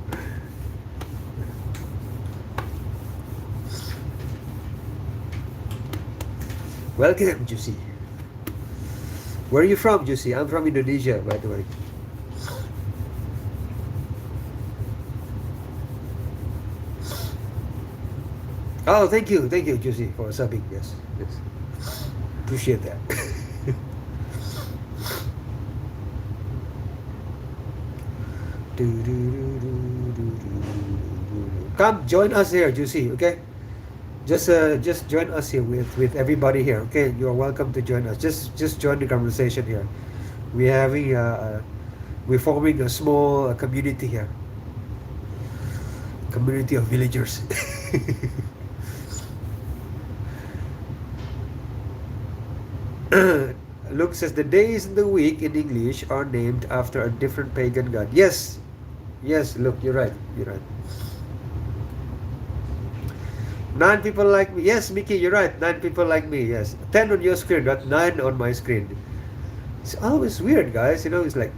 Welcome, Juicy. Where are you from, Juicy? I'm from Indonesia, by the way. Oh, thank you, Juicy, for subbing. Yes. Appreciate that. Come join us here, Juicy. Okay. Just join us here with everybody here. Okay, you're welcome to join us. Just join the conversation here. We're forming a small community here. Community of villagers. Luke says the days in the week in English are named after a different pagan god. Yes, Luke, you're right. 9 people like me. Yes, Mickey, you're right. 9 people like me. Yes, 10 on your screen, but 9 on my screen. It's always weird, guys. It's like.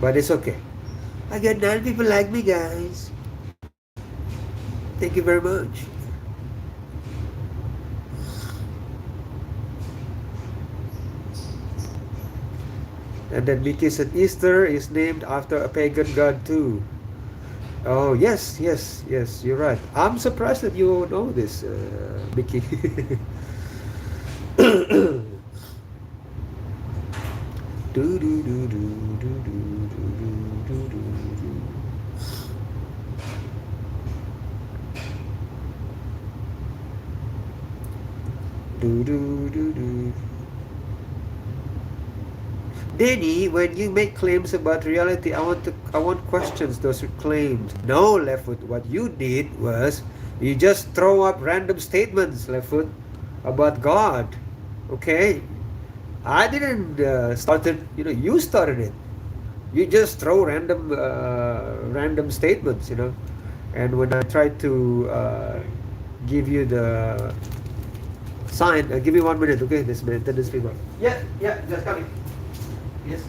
But it's okay. I got 9 people like me, guys. Thank you very much. And then Mickey said Easter is named after a pagan god too. Oh, yes, you're right. I'm surprised that you know this, Mickey. Deni, when you make claims about reality, I want questions those claims. No, Leftfoot, what you did was you just throw up random statements, Leftfoot, about God. Okay, I didn't start it. You started it. You just throw random statements. And when I try to give you the sign. Give me 1 minute, okay? This maintenance people. Yeah, yeah, just coming. Yes.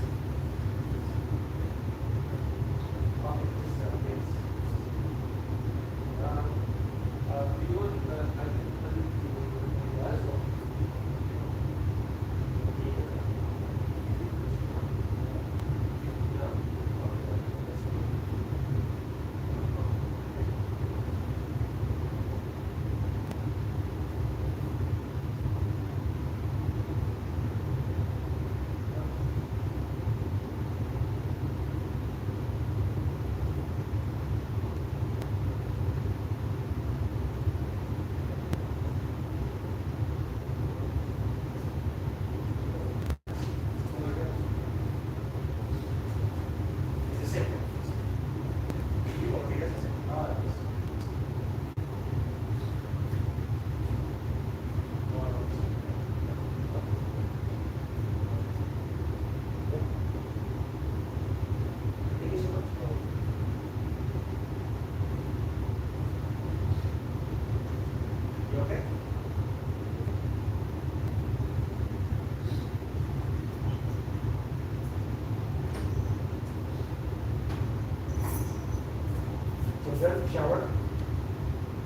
Shower.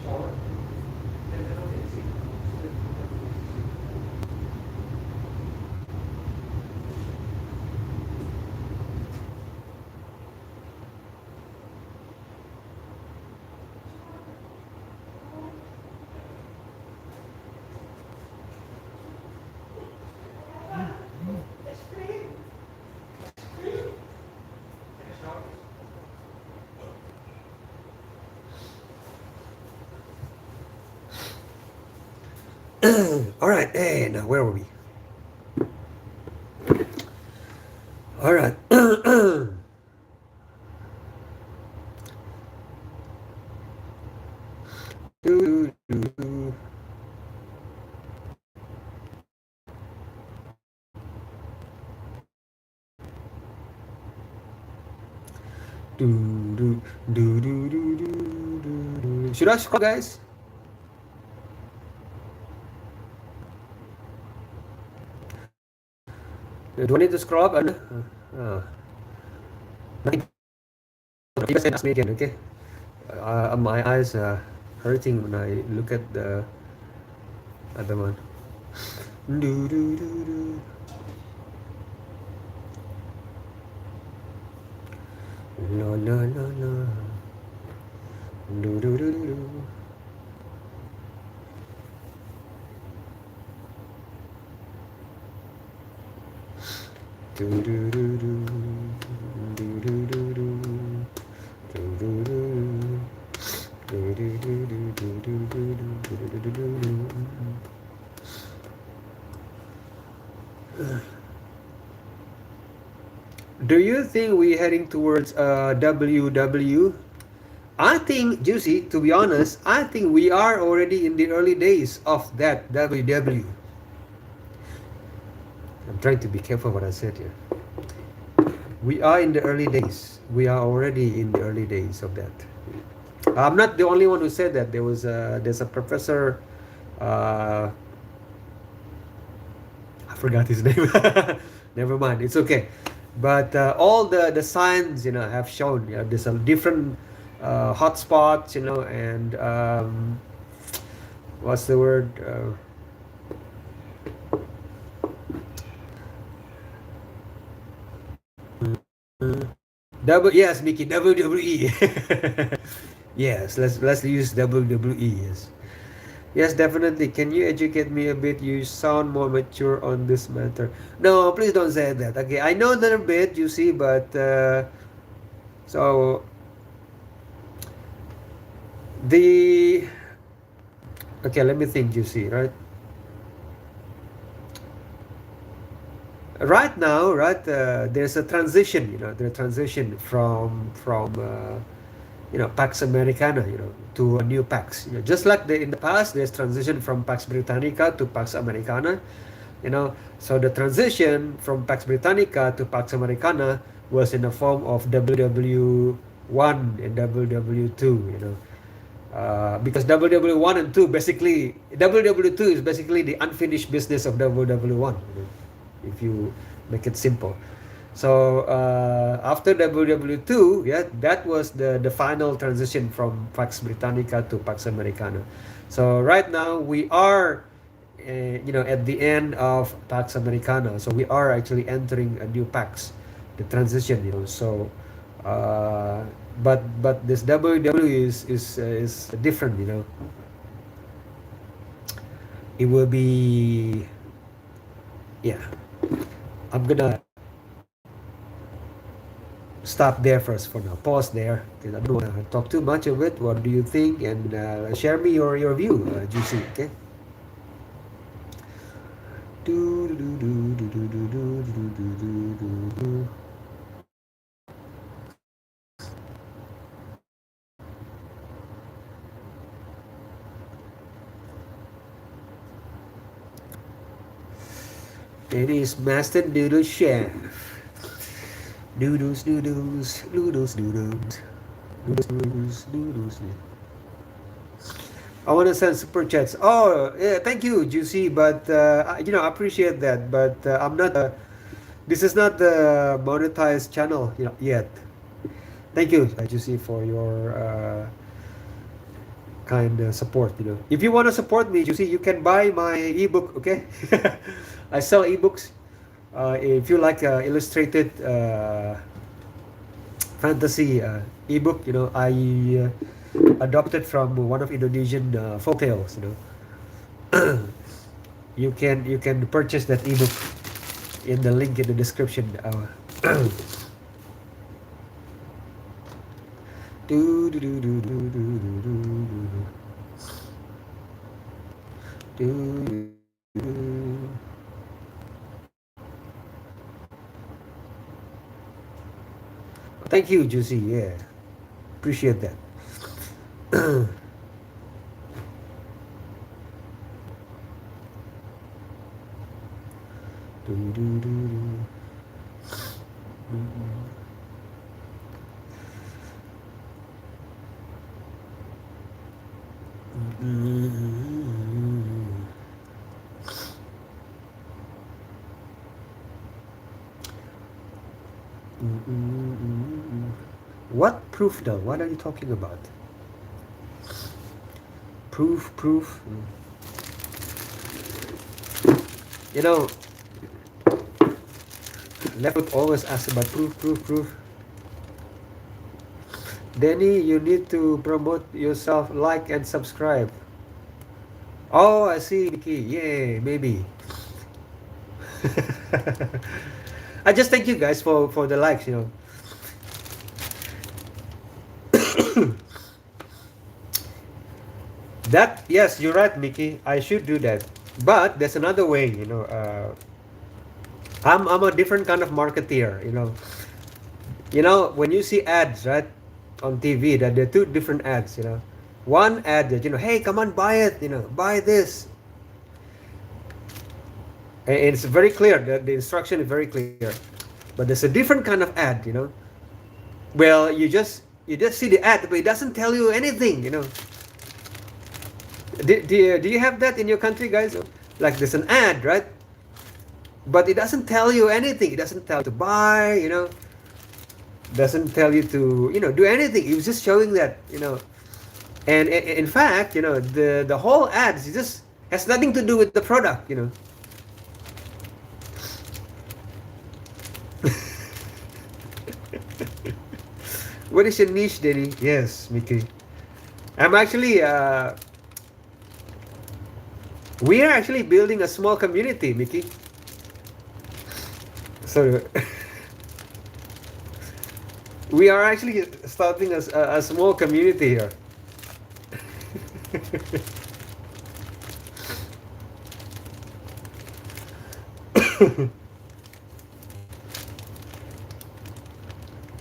Shower. All right. Hey, now where were we? All right. do, do, do. Do, do, do, do, do, do, do. Should I scroll, guys? Do I need to scroll up? You guys can ask me again, okay? My eyes are hurting when I look at the other one. Do, do, do, do. La la la la. Do, do, do, do, do. Do, do, do, do. Do, do, do, do. Do, do, do. Do, do, do, do, do, do, do, do, do, do, do. Do you think we're heading towards WW? I think, Juicy, to be honest, I think we are already in the early days of that WW. I'm trying to be careful what I said here. We are in the early days. We are already in the early days of that. I'm not the only one who said that. There's a professor. I forgot his name. Never mind. It's okay. But all the signs, have shown. There's a different hotspots, and what's the word? Yes, Mickey, WWE. Yes, let's use WWE. Yes, definitely. Can you educate me a bit? You sound more mature on this matter. No, please don't say that. Okay, I know that a bit, you see, but so okay, let me think, you see, right? Right now, right, there's a transition, the transition from Pax Americana, to a new Pax. Just like in the past, there's transition from Pax Britannica to Pax Americana. So the transition from Pax Britannica to Pax Americana was in the form of WW1 and WW2. Because WW1 and 2 basically WW2 is basically the unfinished business of WW1, if you make it simple. So after WW2, yeah, that was the final transition from Pax Britannica to Pax Americana. So right now we are, at the end of Pax Americana. So we are actually entering a new Pax, the transition. So, uh, but this WW is different. It will be, yeah. I'm gonna stop there first for now. Pause there because I don't want to talk too much of it. What do you think? And share me your view, Juicy. Okay. It is Master Noodle Chef. Noodles, noodles, noodles, noodles, noodles, noodles, noodles. I want to send super chats. Oh, yeah, thank you, Juicy. But I appreciate that. But I'm not. This is not the monetized channel, yet. Thank you, Juicy, for your kind support. If you want to support me, Juicy, you can buy my ebook. Okay, I sell ebooks. If you like illustrated fantasy ebook, I adopted from one of Indonesian folktales. You can purchase that ebook in the link in the description. Do, do, do, do, do, do, do, do, do, do. Thank you, Juicy. Yeah, appreciate that. Do, do, do, do. What proof though? What are you talking about? Proof. You know, left foot always asks about proof. Deni, you need to promote yourself, like and subscribe. Oh, I see, Mickey. Yeah, maybe. I just thank you guys for the likes. That, yes, you're right, Mickey. I should do that. But there's another way. I'm a different kind of marketeer. When you see ads, right, on TV, that there are two different ads. One ad that, hey, come on, buy it. Buy this. And it's very clear. The instruction is very clear. But there's a different kind of ad. Well, you just see the ad, but it doesn't tell you anything. Do you have that in your country, guys? Like there's an ad, right? But it doesn't tell you anything. It doesn't tell you to buy, doesn't tell you to, do anything. It was just showing that, and in fact, the whole ad just has nothing to do with the product. What is your niche, Deni? Yes, Mickey. I'm actually we are actually building a small community, Mickey. So we are actually starting a small community here.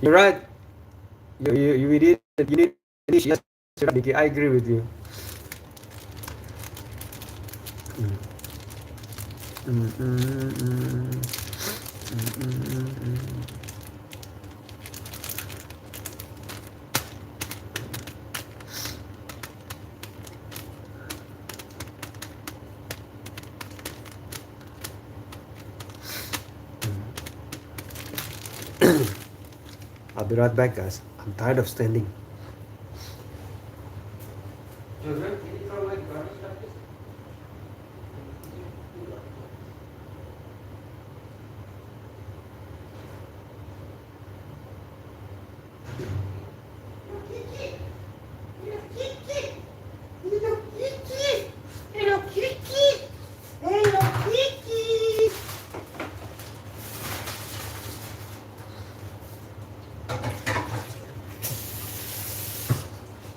You're right. You need niche. Yes, you're right, Mickey. I agree with you. I'll be right back, guys. I'm tired of standing. Children, can you throw away the garbage, please?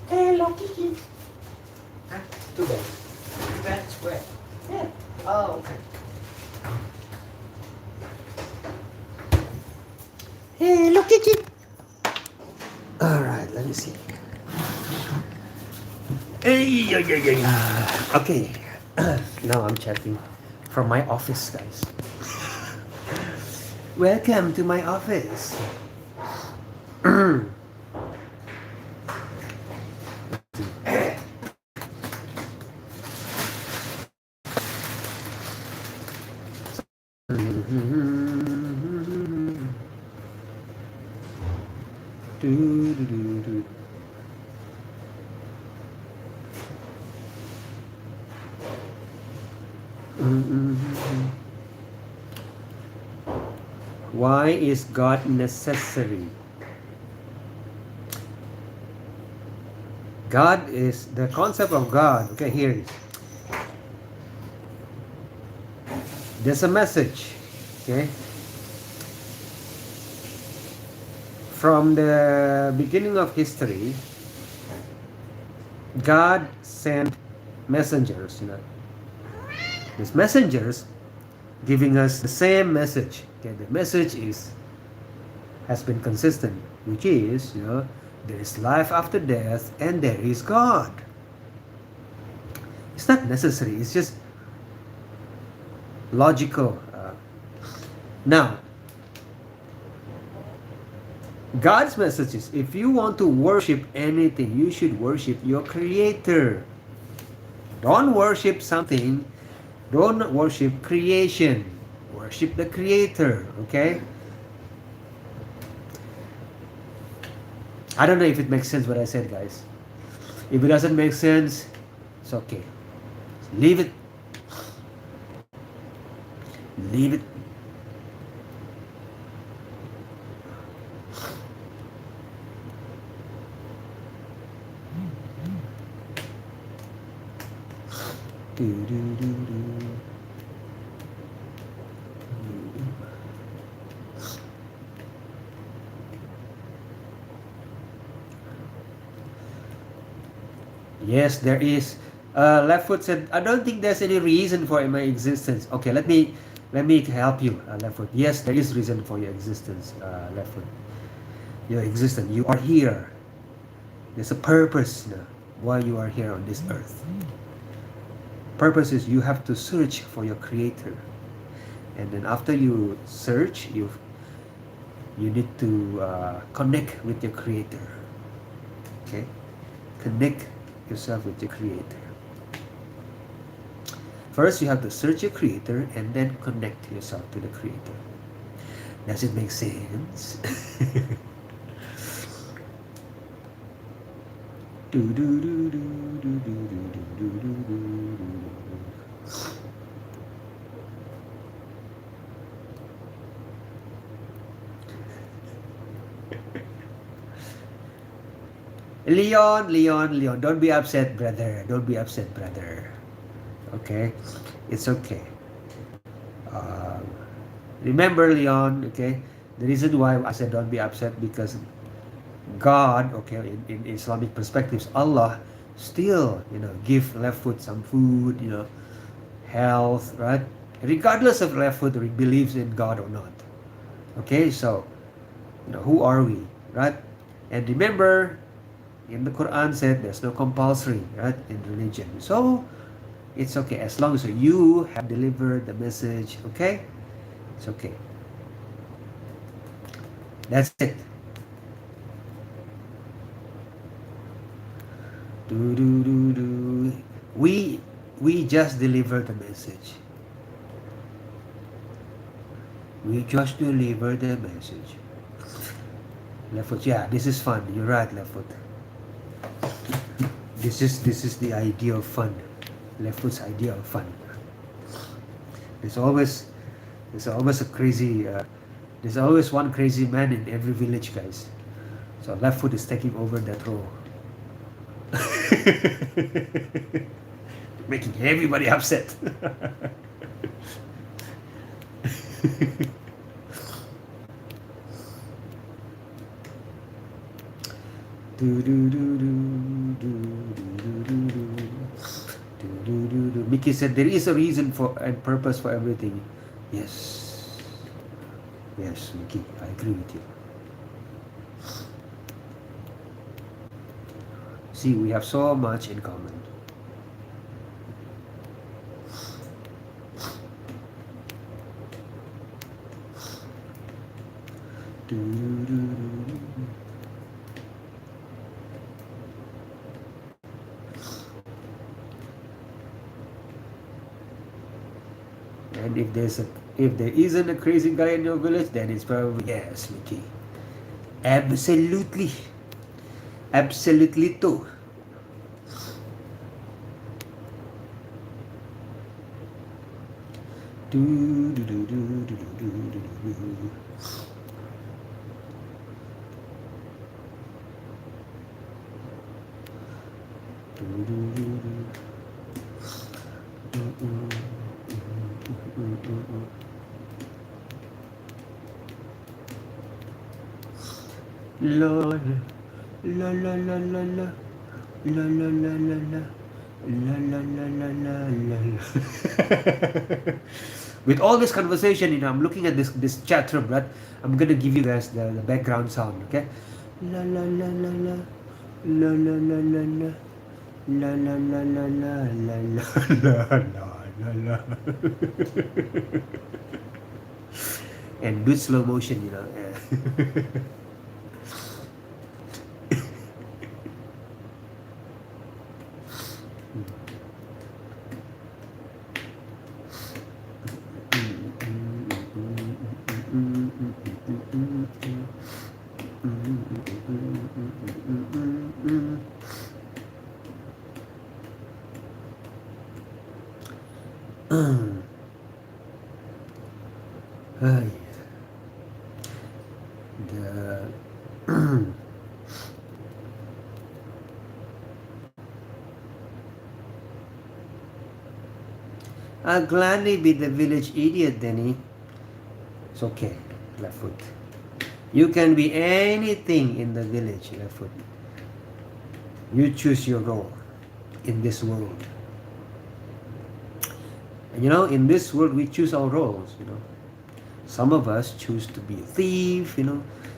Hello, Kiki. Huh? Too bad. That's where. Yeah. Oh, okay. Hello, Kiki. All right, let me see. Hey, yeah, yeah, yeah, yeah. Okay. Now I'm chatting from my office, guys. Welcome to my office. Do, do, do, do. Why is God necessary? God is the concept of God. Okay, here it is. There's a message. Okay. From the beginning of history, God sent messengers, These messengers giving us the same message. Okay, the message has been consistent, which is, there is life after death and there is God. It's not necessary, it's just logical. Now, God's message is, if you want to worship anything, you should worship your Creator. Don't worship something. Don't worship creation. Worship the Creator, okay? I don't know if it makes sense what I said, guys. If it doesn't make sense, it's okay. Leave it. Leave it. Do, do, do, do. Yes, there is. Left foot said, I don't think there's any reason for my existence. Okay, let me help you, left foot. Yes, there is reason for your existence, left foot. Your existence. You are here. There's a purpose why you are here on this earth. Purpose is you have to search for your Creator, and then after you search, you need to connect with your Creator. Okay, connect yourself with your Creator. First, you have to search your Creator and then connect yourself to the Creator. Does it make sense? Do, do, do, do, do, do, do, do, do, do, do. Leon, don't be upset, brother. Don't be upset, brother. Okay? It's okay. Remember, Leon, okay? The reason why I said don't be upset, because God, okay, in Islamic perspectives, Allah still, give left foot some food, health, right? Regardless of left foot believes in God or not. Okay, so, who are we, right? And remember, in the Quran said there's no compulsory, right, in religion. So, it's okay as long as you have delivered the message, okay? It's okay. That's it. Do, do, do, do. We just delivered the message. We just delivered the message. Left foot. Yeah, this is fun. You're right, left foot. This is the idea of fun. Left foot's idea of fun. There's always a crazy. There's always one crazy man in every village, guys. So left foot is taking over that role, making everybody upset. Mickey said there is a reason for and purpose for everything. Yes, yes, Mickey, I agree with you. See, we have so much in common. And if there isn't a crazy guy in your village, then it's probably yes, Mickey. Absolutely, absolutely too. La la la la la la la la la la la la la la la. With all this conversation, I'm looking at this chat room, right? I'm gonna give you guys the background sound, okay? La la la la la la la la la la la la la la la la la la. And do slow motion, I'll gladly be the village idiot, Deni. It's okay, left foot. You can be anything in the village, left foot. You choose your role in this world. And in this world we choose our roles, Some of us choose to be a thief,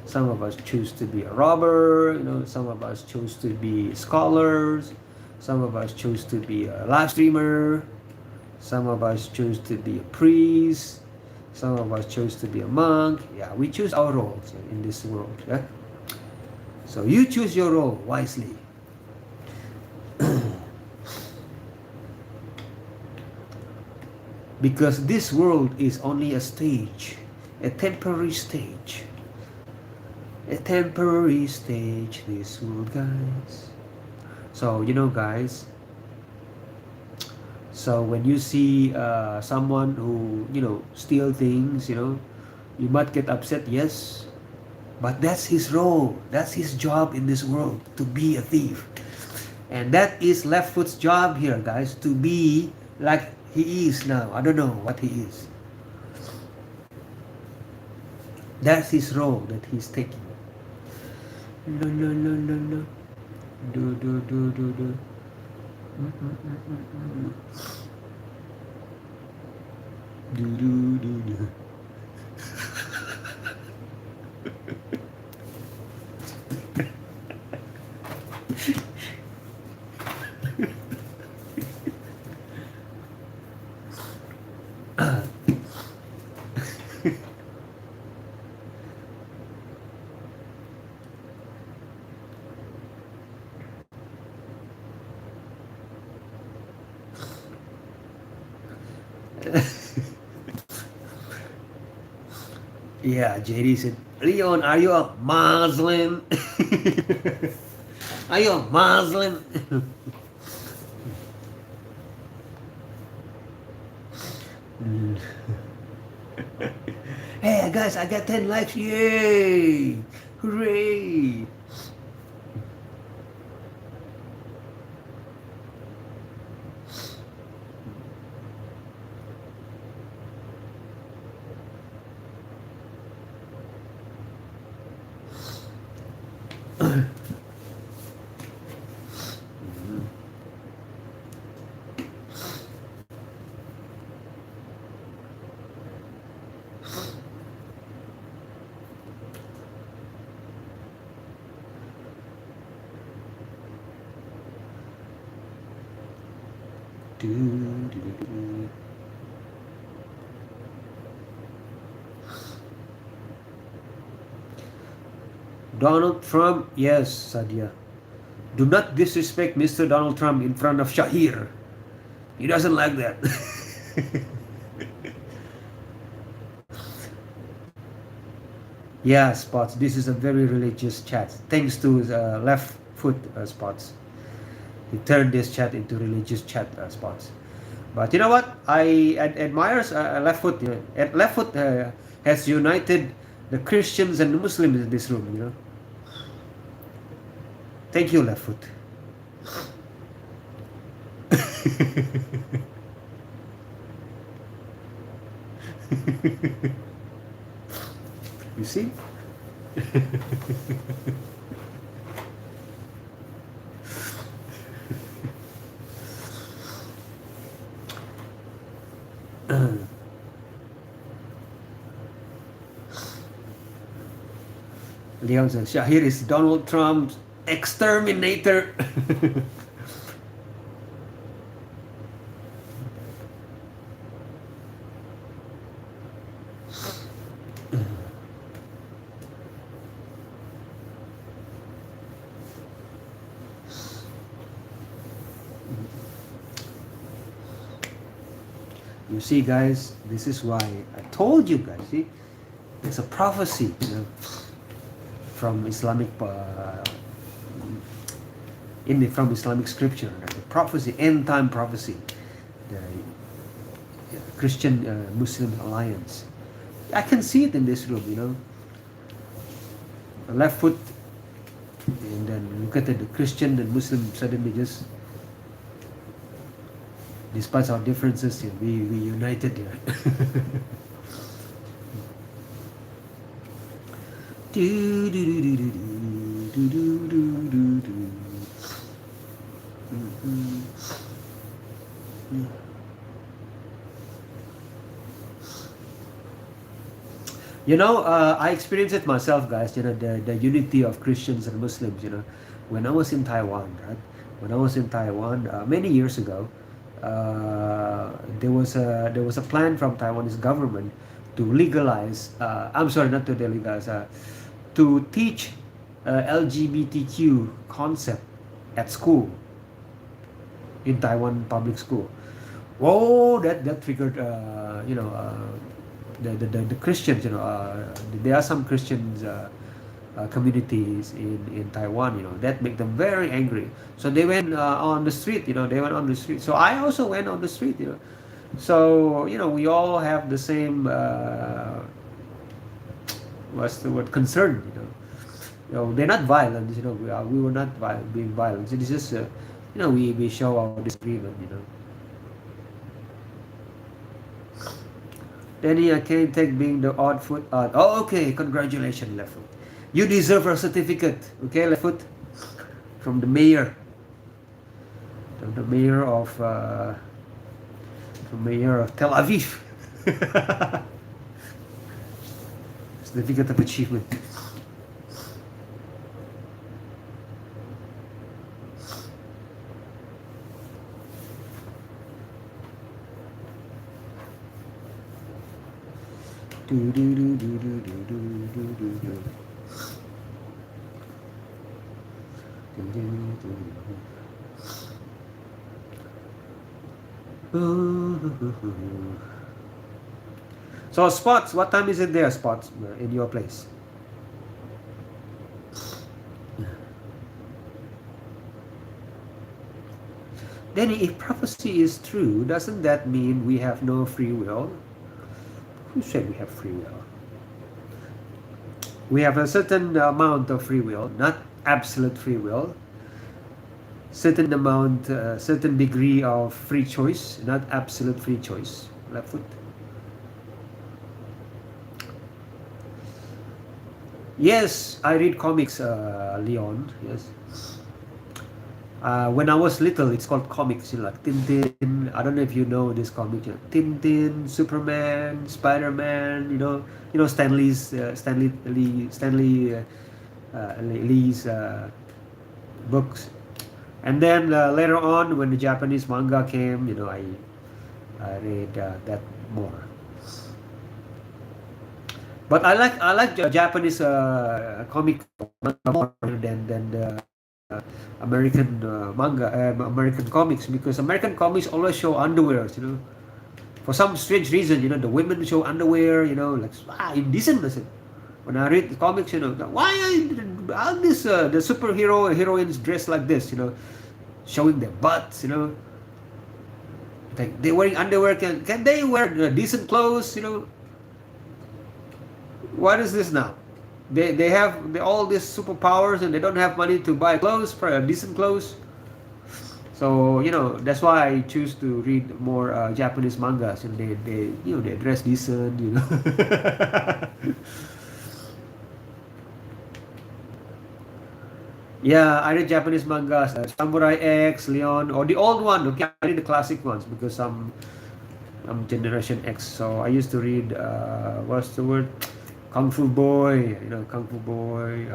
Some of us choose to be a robber, Some of us choose to be scholars. Some of us choose to be a live streamer. Some of us choose to be a priest. Some of us choose to be a monk. Yeah, we choose our roles in this world. Yeah? So you choose your role wisely. Because this world is only a stage, a temporary stage. A temporary stage, this world, guys. So, guys, so when you see someone who, steal things, you might get upset, yes. But that's his role. That's his job in this world, to be a thief. And that is left foot's job here, guys, to be like he is now. I don't know what he is. That's his role that he's taking. No, no, no, no, no. Do, do, do, do, do. Do, do, do, do. Yeah, JD said Leon, are you a Muslim? Are you a Muslim? Hey guys, I got 10 likes. Yay! Hooray! Donald Trump, yes, Sadia. Do not disrespect Mr. Donald Trump in front of Shahir. He doesn't like that. Yeah, Spots. This is a very religious chat. Thanks to his left foot Spots. He turned this chat into religious chat Spots. But you know what? I admire left foot. Left foot has united the Christians and the Muslims in this room. You know. Thank you, left foot. You see? Leon says, Shahir is Donald Trump's exterminator. You see, guys, this is why I told you guys. See, it's a prophecy, you know, from Islamic from Islamic scripture, the prophecy, end time prophecy, the Christian Muslim alliance. I can see it in this room, you know. The left foot, and then look at the Christian and Muslim suddenly just, despite our differences, we united here. You know, I experienced it myself, guys. You know, the unity of Christians and Muslims. You know, when I was in Taiwan, right? When I was in Taiwan many years ago, there was a plan from Taiwanese government to legalize. I'm sorry, not to legalize. To teach LGBTQ concept at school, in Taiwan public school. Whoa, that triggered you know, the Christians. You know, there are some Christians communities in Taiwan. You know, that make them very angry. So they went on the street. You know, they went on the street. So I also went on the street. You know, so you know, we all have the same what's the word, concern. You know, they're not violent. You know, we were not being violent. It's just you know, we show our disagreement. You know. Deni, I can't take being the odd foot. Oh, okay. Congratulations, left foot. You deserve a certificate. Okay, left foot, from the mayor. From the mayor of Tel Aviv. Certificate of achievement. So Spots, what time is it there, Spots, in your place? Then if prophecy is true, doesn't that mean we have no free will? Who said we have free will? We have a certain amount of free will, not absolute free will. Certain amount, certain degree of free choice, not absolute free choice. Left foot. Yes, I read comics, Leon. Yes. When I was little, it's called comics, like Tintin. I don't know if you know this comic. Tintin, Superman, Spider-Man. Lee's books. And then later on, when the Japanese manga came, I read that more. But I like Japanese comic more than the American American comics, because American comics always show underwear. For some strange reason, the women show underwear. Like indecent. When I read the comics, why are this the superhero heroines dressed like this? Showing their butts. Like they're wearing underwear. Can they wear decent clothes? What is this now? They have all these superpowers and they don't have money to buy clothes, for decent clothes. So that's why I choose to read more Japanese mangas, and they dress decent. Yeah, I read Japanese mangas, Samurai X, Leon, or the old one. Okay, I read the classic ones because I'm Generation X. So I used to read what's the word? Kung Fu Boy, Kung Fu Boy,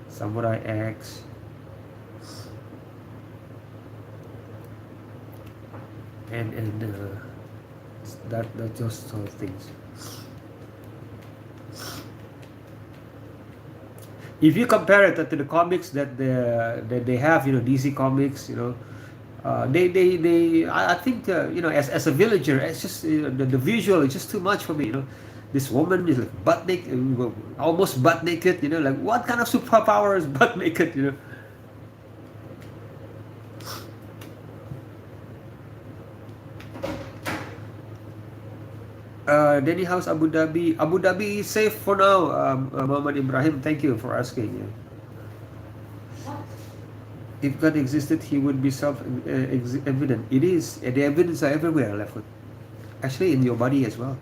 Samurai X. And that just sort of things. If you compare it to the comics that they have, DC Comics, I think as a villager, it's just the visual is just too much for me. This woman is like butt naked, almost butt naked. Like what kind of superpower is butt naked? Deni, how's Abu Dhabi? Abu Dhabi is safe for now. Muhammad Ibrahim, thank you for asking. If God existed, He would be self-evident. It is. The evidence are everywhere, left foot. Actually, in your body as well.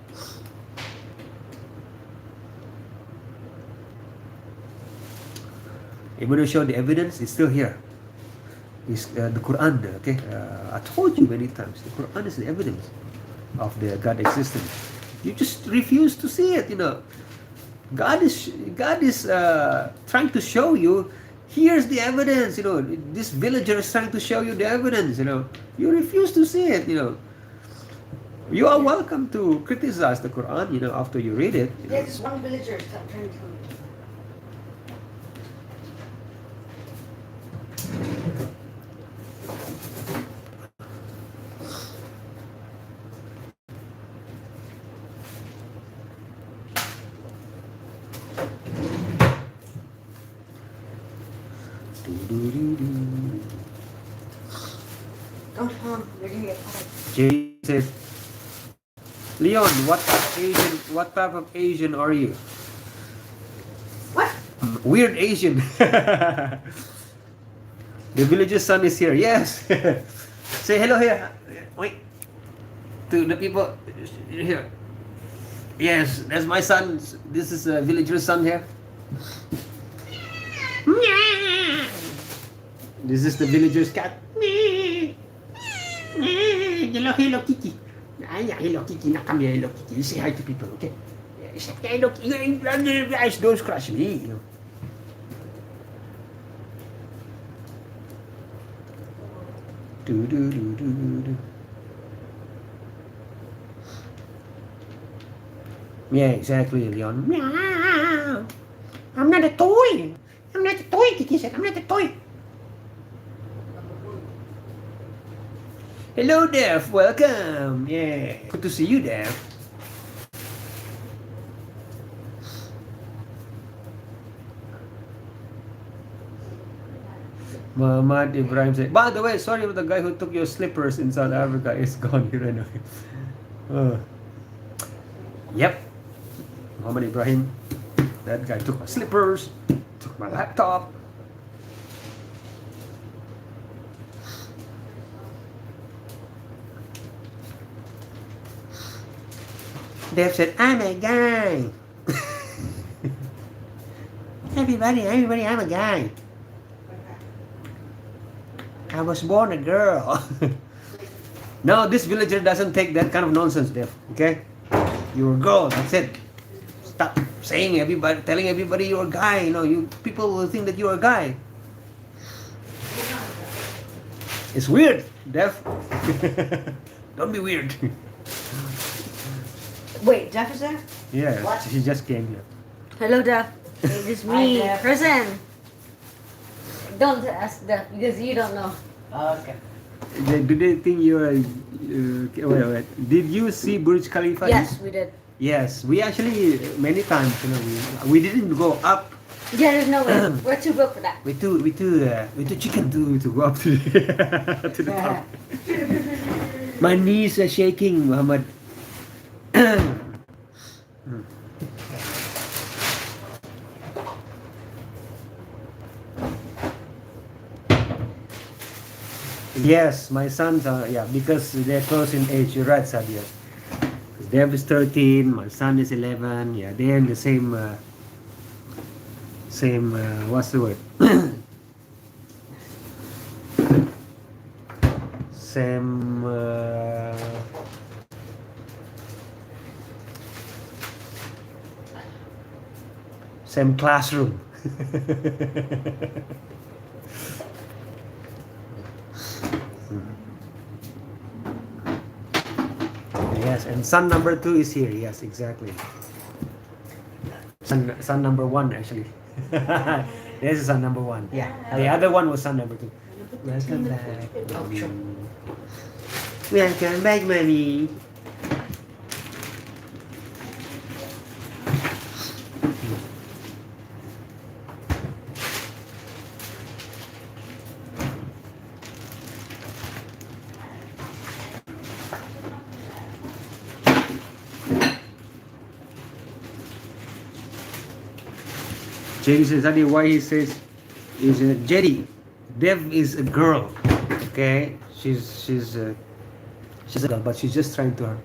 I'm going to show the evidence. It's still here. It's the Quran. Okay, I told you many times. The Quran is the evidence of the God existence. You just refuse to see it. God is trying to show you. Here's the evidence. This villager is trying to show you the evidence. You refuse to see it. You are welcome to criticize the Quran. After you read it. There's one villager trying to tell me. Don't harm, you're gonna get tired. Jay says, Leon, what type of Asian are you? What? Weird Asian. The village's son is here. Yes. Say hello here. Wait. To the people here. Yes, that's my son. This is a villager's son here. This is the villager's cat. Hello, Kiki. Hello, Kiki. Now come here, hello, Kiki. You say hi to people, okay? Hello, Kiki. Guys, don't scratch me. Yeah, exactly, Leon. Meow. I'm not a toy. I'm not a toy, Kiki said. I'm not a toy. Hello, Dev. Welcome. Yeah, good to see you, Dev. Muhammad Ibrahim said, by the way, sorry about the guy who took your slippers in South Africa is gone here anyway. Uh, yep. Muhammad Ibrahim. That guy took my slippers, took my laptop. Dave said, I'm a guy. Everybody, I'm a guy. I was born a girl. No, this villager doesn't take that kind of nonsense, Dave. Okay? You're a girl, that's it. Stop saying everybody, telling everybody you're a guy. You know, you people will think that you're a guy. It's weird, Dave. Don't be weird. Wait, Jeff is there? Yeah, What? he just came here. Hello, Jeff. It is me, Hi, Jeff. person. Don't ask Jeff because you don't know. Okay. Do they think you're a... wait. Did you see Burj Khalifa? Yes, we did. Yes, we actually, many times, you know, we didn't go up. Yeah, there's no way. We're too broke for that. We too chicken to go up to the, to the top. My knees are shaking, Muhammad. Yes, my sons are, yeah, because they're close in age. You're right, Sadia. Dev is 13, my son is 11. Yeah, they're in the same, what's the word? Same, same classroom. Yes, and son number 2 is here. Yes, exactly. Son number 1 actually. This is son number 1. Yeah. The other one was son number 2. Welcome back. Oh, sure. Welcome back, mommy. Jerry says, Adi, why he says is Jerry, Dev is a girl, okay? She's a girl, but she's just trying to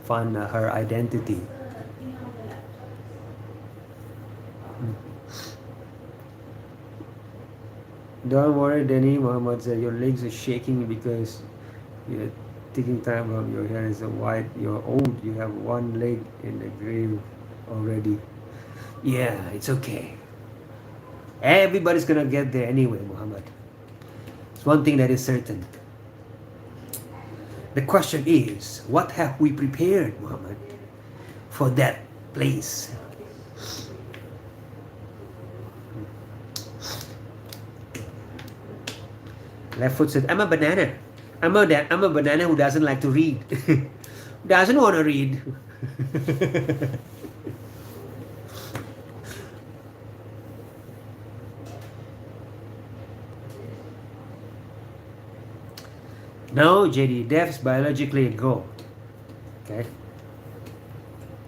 find her identity. Don't worry, Deni. Muhammad said your legs are shaking because you're taking time out. Your hair is white. You're old. You have one leg in the grave already. Yeah, it's okay. Everybody's gonna get there anyway, Muhammad. It's one thing that is certain. The question is, what have we prepared, Muhammad, for that place? Left foot said, I'm a banana. I'm a banana who doesn't like to read. Doesn't want to read. No, JD, Dev's biologically a girl. Okay.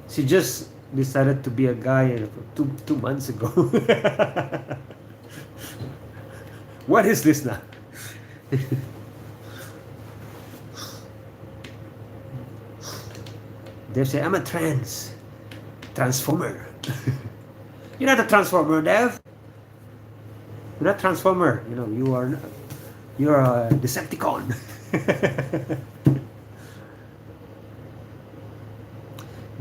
She just decided to be a guy two months ago. What is this now? Dev say, I'm a transformer. You're not a transformer, Dev. You're not a transformer. You know, you're a Decepticon.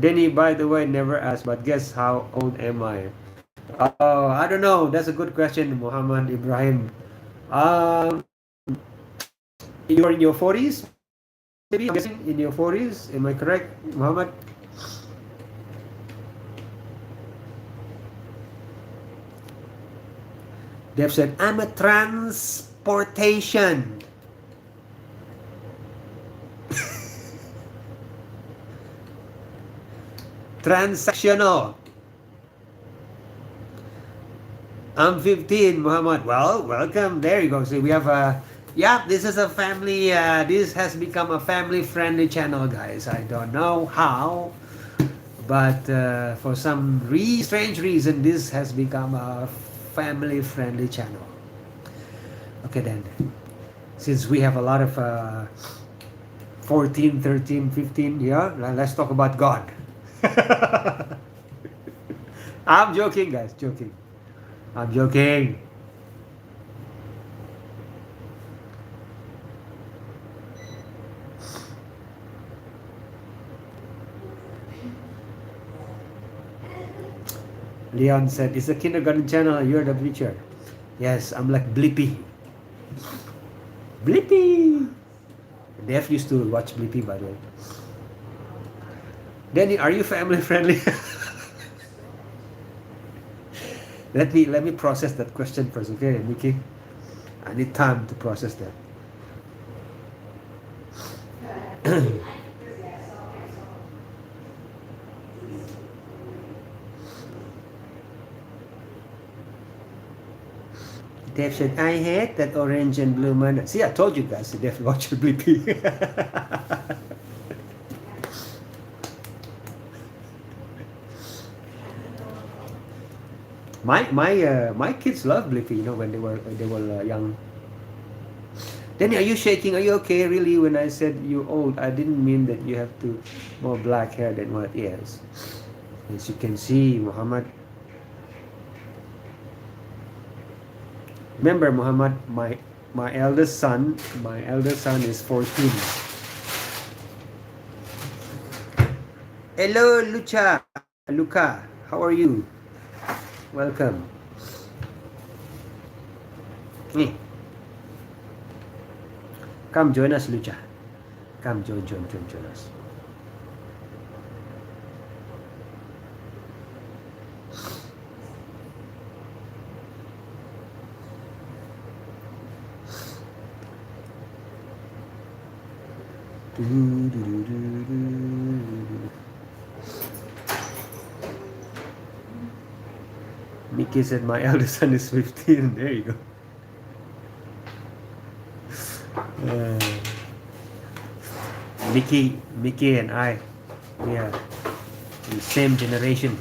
Deni, by the way, never asked, but guess how old am I? Oh, I don't know. That's a good question, Muhammad Ibrahim. You're in your 40s? Maybe I'm guessing in your 40s. Am I correct, Muhammad? Dev said, I'm a transportation. Transactional. I'm 15, Muhammad. Well, welcome. There you go. So we have a, yeah, this is a family, this has become a family-friendly channel, guys. I don't know how, but for some strange reason, this has become a family-friendly channel. Okay, then. Since we have a lot of 14, 13, 15, yeah, let's talk about God. I'm joking, guys, joking. I'm joking. Leon said, it's a kindergarten channel, you're the teacher. Yes, I'm like Blippi. Blippi! Def used to watch Blippi, by the way. Deni, are you family friendly? let me process that question first, okay, Mickey? I need time to process that. Dave said, I hate that orange and blue man. See, I told you guys, Dave watched Blippi. my kids love Blippi, you know, when they were young. Then are you shaking? Are you okay? Really? When I said you old, I didn't mean that you have to more black hair than what is. As you can see, Muhammad. Remember, Muhammad, my eldest son is 14. Hello, Luca. How are you? Welcome. Come join us, Lucha. Come join us. Mickey said my eldest son is 15. There you go. Mickey and I, we are the same generation.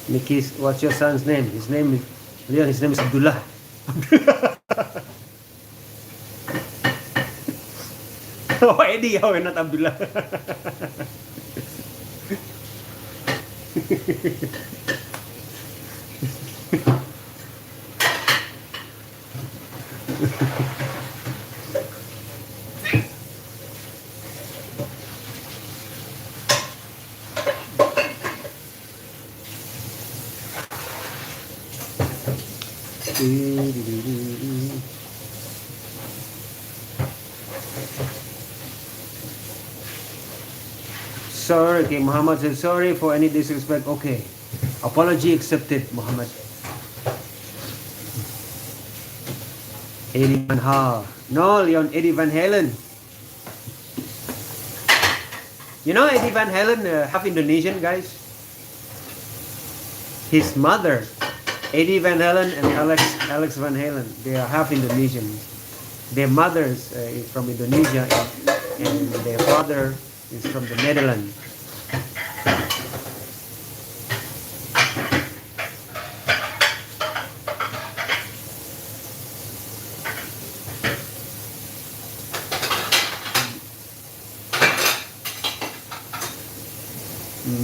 Mickey, what's your son's name? His name is Abdullah. Oh, Eddie, oh, not Abdullah. Sorry, okay, Muhammad said sorry for any disrespect. Okay, apology accepted, Muhammad. Eddie Van Hal. No, Leon, Eddie Van Halen. You know Eddie Van Halen, half Indonesian, guys. His mother, Eddie Van Halen and Alex Van Halen, they are half Indonesian. Their mothers is from Indonesia and their father is from the Netherlands.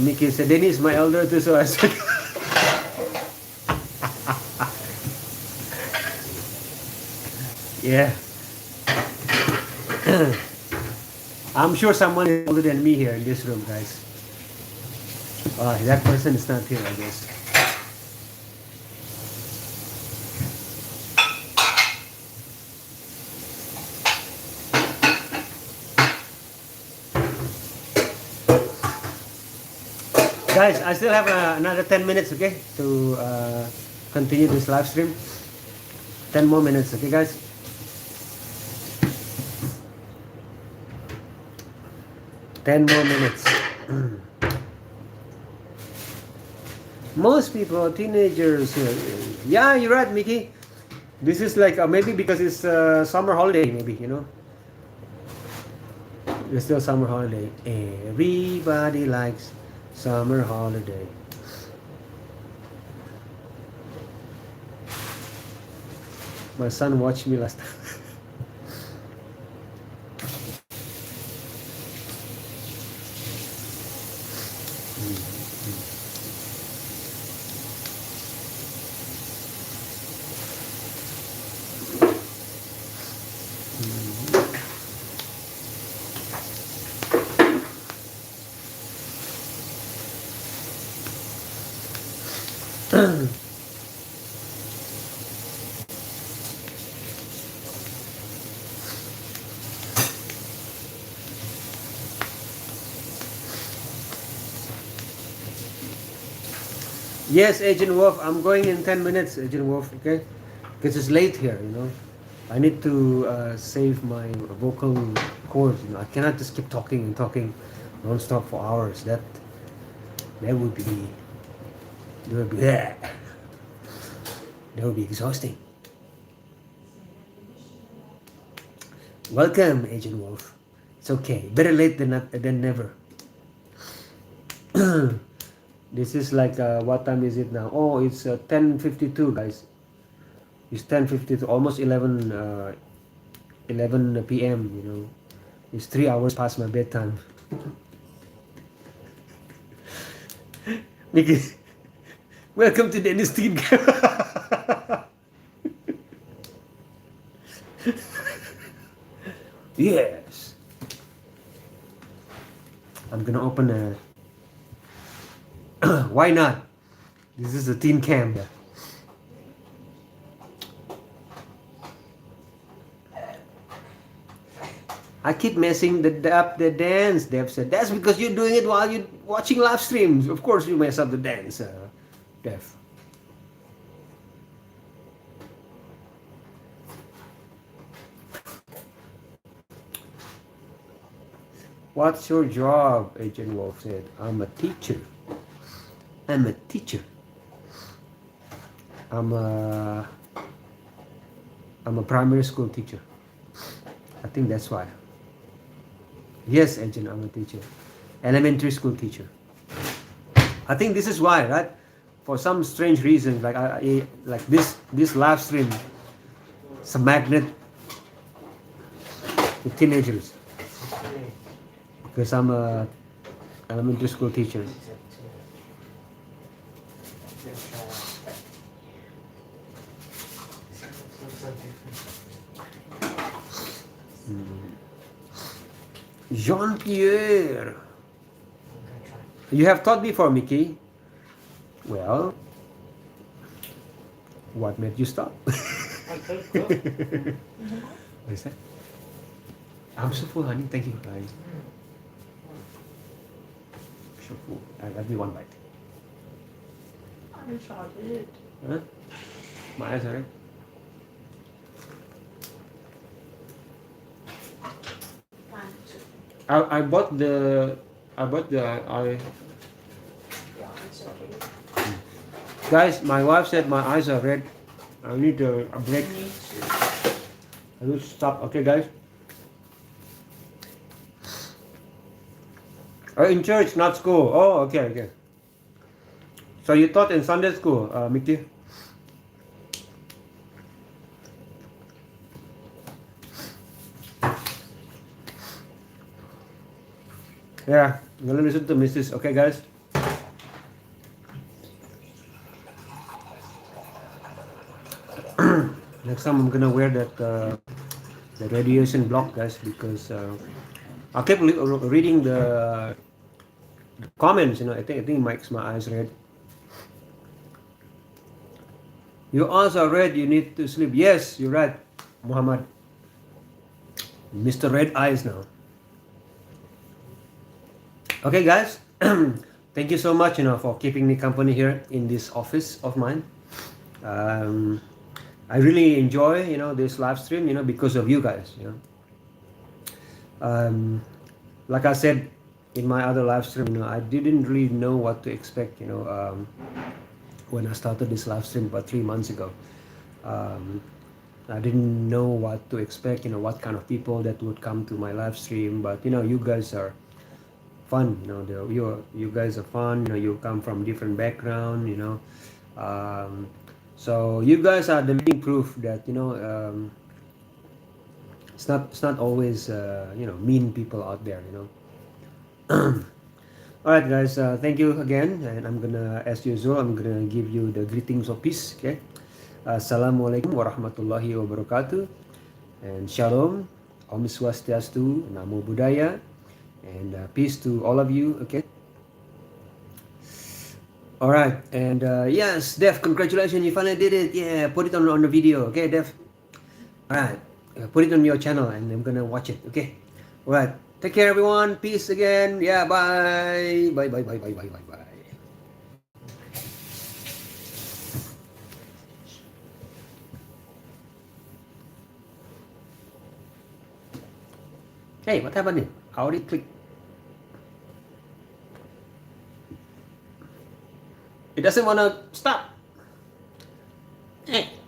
Mickey said, Deni is my elder too, so I said, yeah. I'm sure someone is older than me here in this room, guys. That person is not here, I guess. Guys, I still have another 10 minutes, okay, to continue this live stream. 10 more minutes, okay guys? Ten more minutes. Most people, teenagers, yeah, you're right, Mickey. This is like maybe because it's summer holiday, maybe, you know. It's still summer holiday. Everybody likes summer holiday. My son watched me last time. Yes, Agent Wolf, I'm going in 10 minutes, Agent Wolf, okay? Because it's late here, you know. I need to save my vocal cords, you know. I cannot just keep talking and talking non-stop for hours. That would be, that would be exhausting. Welcome, Agent Wolf. It's okay. Better late than never. This is like what time is it now? Oh, it's 10:52, guys. It's 10:52, almost 11 p.m. You know, it's 3 hours past my bedtime. Nikki, welcome to Deni's Teen Camp. Yes, I'm gonna open a. Why not? This is a teen camp. I keep messing up the dance, Dev said. That's because you're doing it while you're watching live streams. Of course you mess up the dance, Dev. What's your job? Agent Wolf said. I'm a teacher. I'm a teacher. I'm a primary school teacher. I think that's why. Yes, Agent, I'm a teacher. Elementary school teacher. I think this is why, right? For some strange reason, like like this live stream, it's a magnet to teenagers. Because I'm a elementary school teacher. Jean-Pierre, you have taught before, Mickey. Well, what made you stop? What is that? I'm so full, honey. Thank you, guys. So full. Let me one bite. I'm excited. Huh? My eyes are red. I bought the guys, my wife said my eyes are red. I need a break. I need to stop. Okay, guys. Oh, in church, not school. Oh, okay. So you taught in Sunday school, Mickey? Yeah, I'm gonna listen to Mrs. Okay, guys. Next time I'm gonna wear that the radiation block, guys, because I kept reading the comments. You know, I think it makes my eyes red. Your eyes are red. You need to sleep. Yes, you're right, Muhammad. Mr. Red Eyes now. Okay, guys. Thank you so much, for keeping me company here in this office of mine. I really enjoy, this live stream, because of you guys, like I said in my other live stream, I didn't really know what to expect, when I started this live stream about 3 months ago. Um, I didn't know what to expect, what kind of people that would come to my live stream. But you guys are fun. You guys are fun. You come from different background. Um, so you guys are the living proof that it's not always mean people out there. All right, guys. Thank you again, and I'm gonna, as usual, I'm gonna give you the greetings of peace. Okay. Assalamualaikum warahmatullahi wabarakatuh, and shalom, Om Swastiastu, Namo Buddhaya, and peace to all of you. Okay. All right, and yes, Dev, congratulations, you finally did it. Yeah, put it on the video. Okay, Dev. All right, put it on your channel, and I'm gonna watch it. Okay. All right. Take care, everyone. Peace again. Yeah. Bye. Bye. Bye. Bye. Bye. Bye. Bye. Bye. Hey, what happened? I already clicked. It doesn't want to stop. Hey.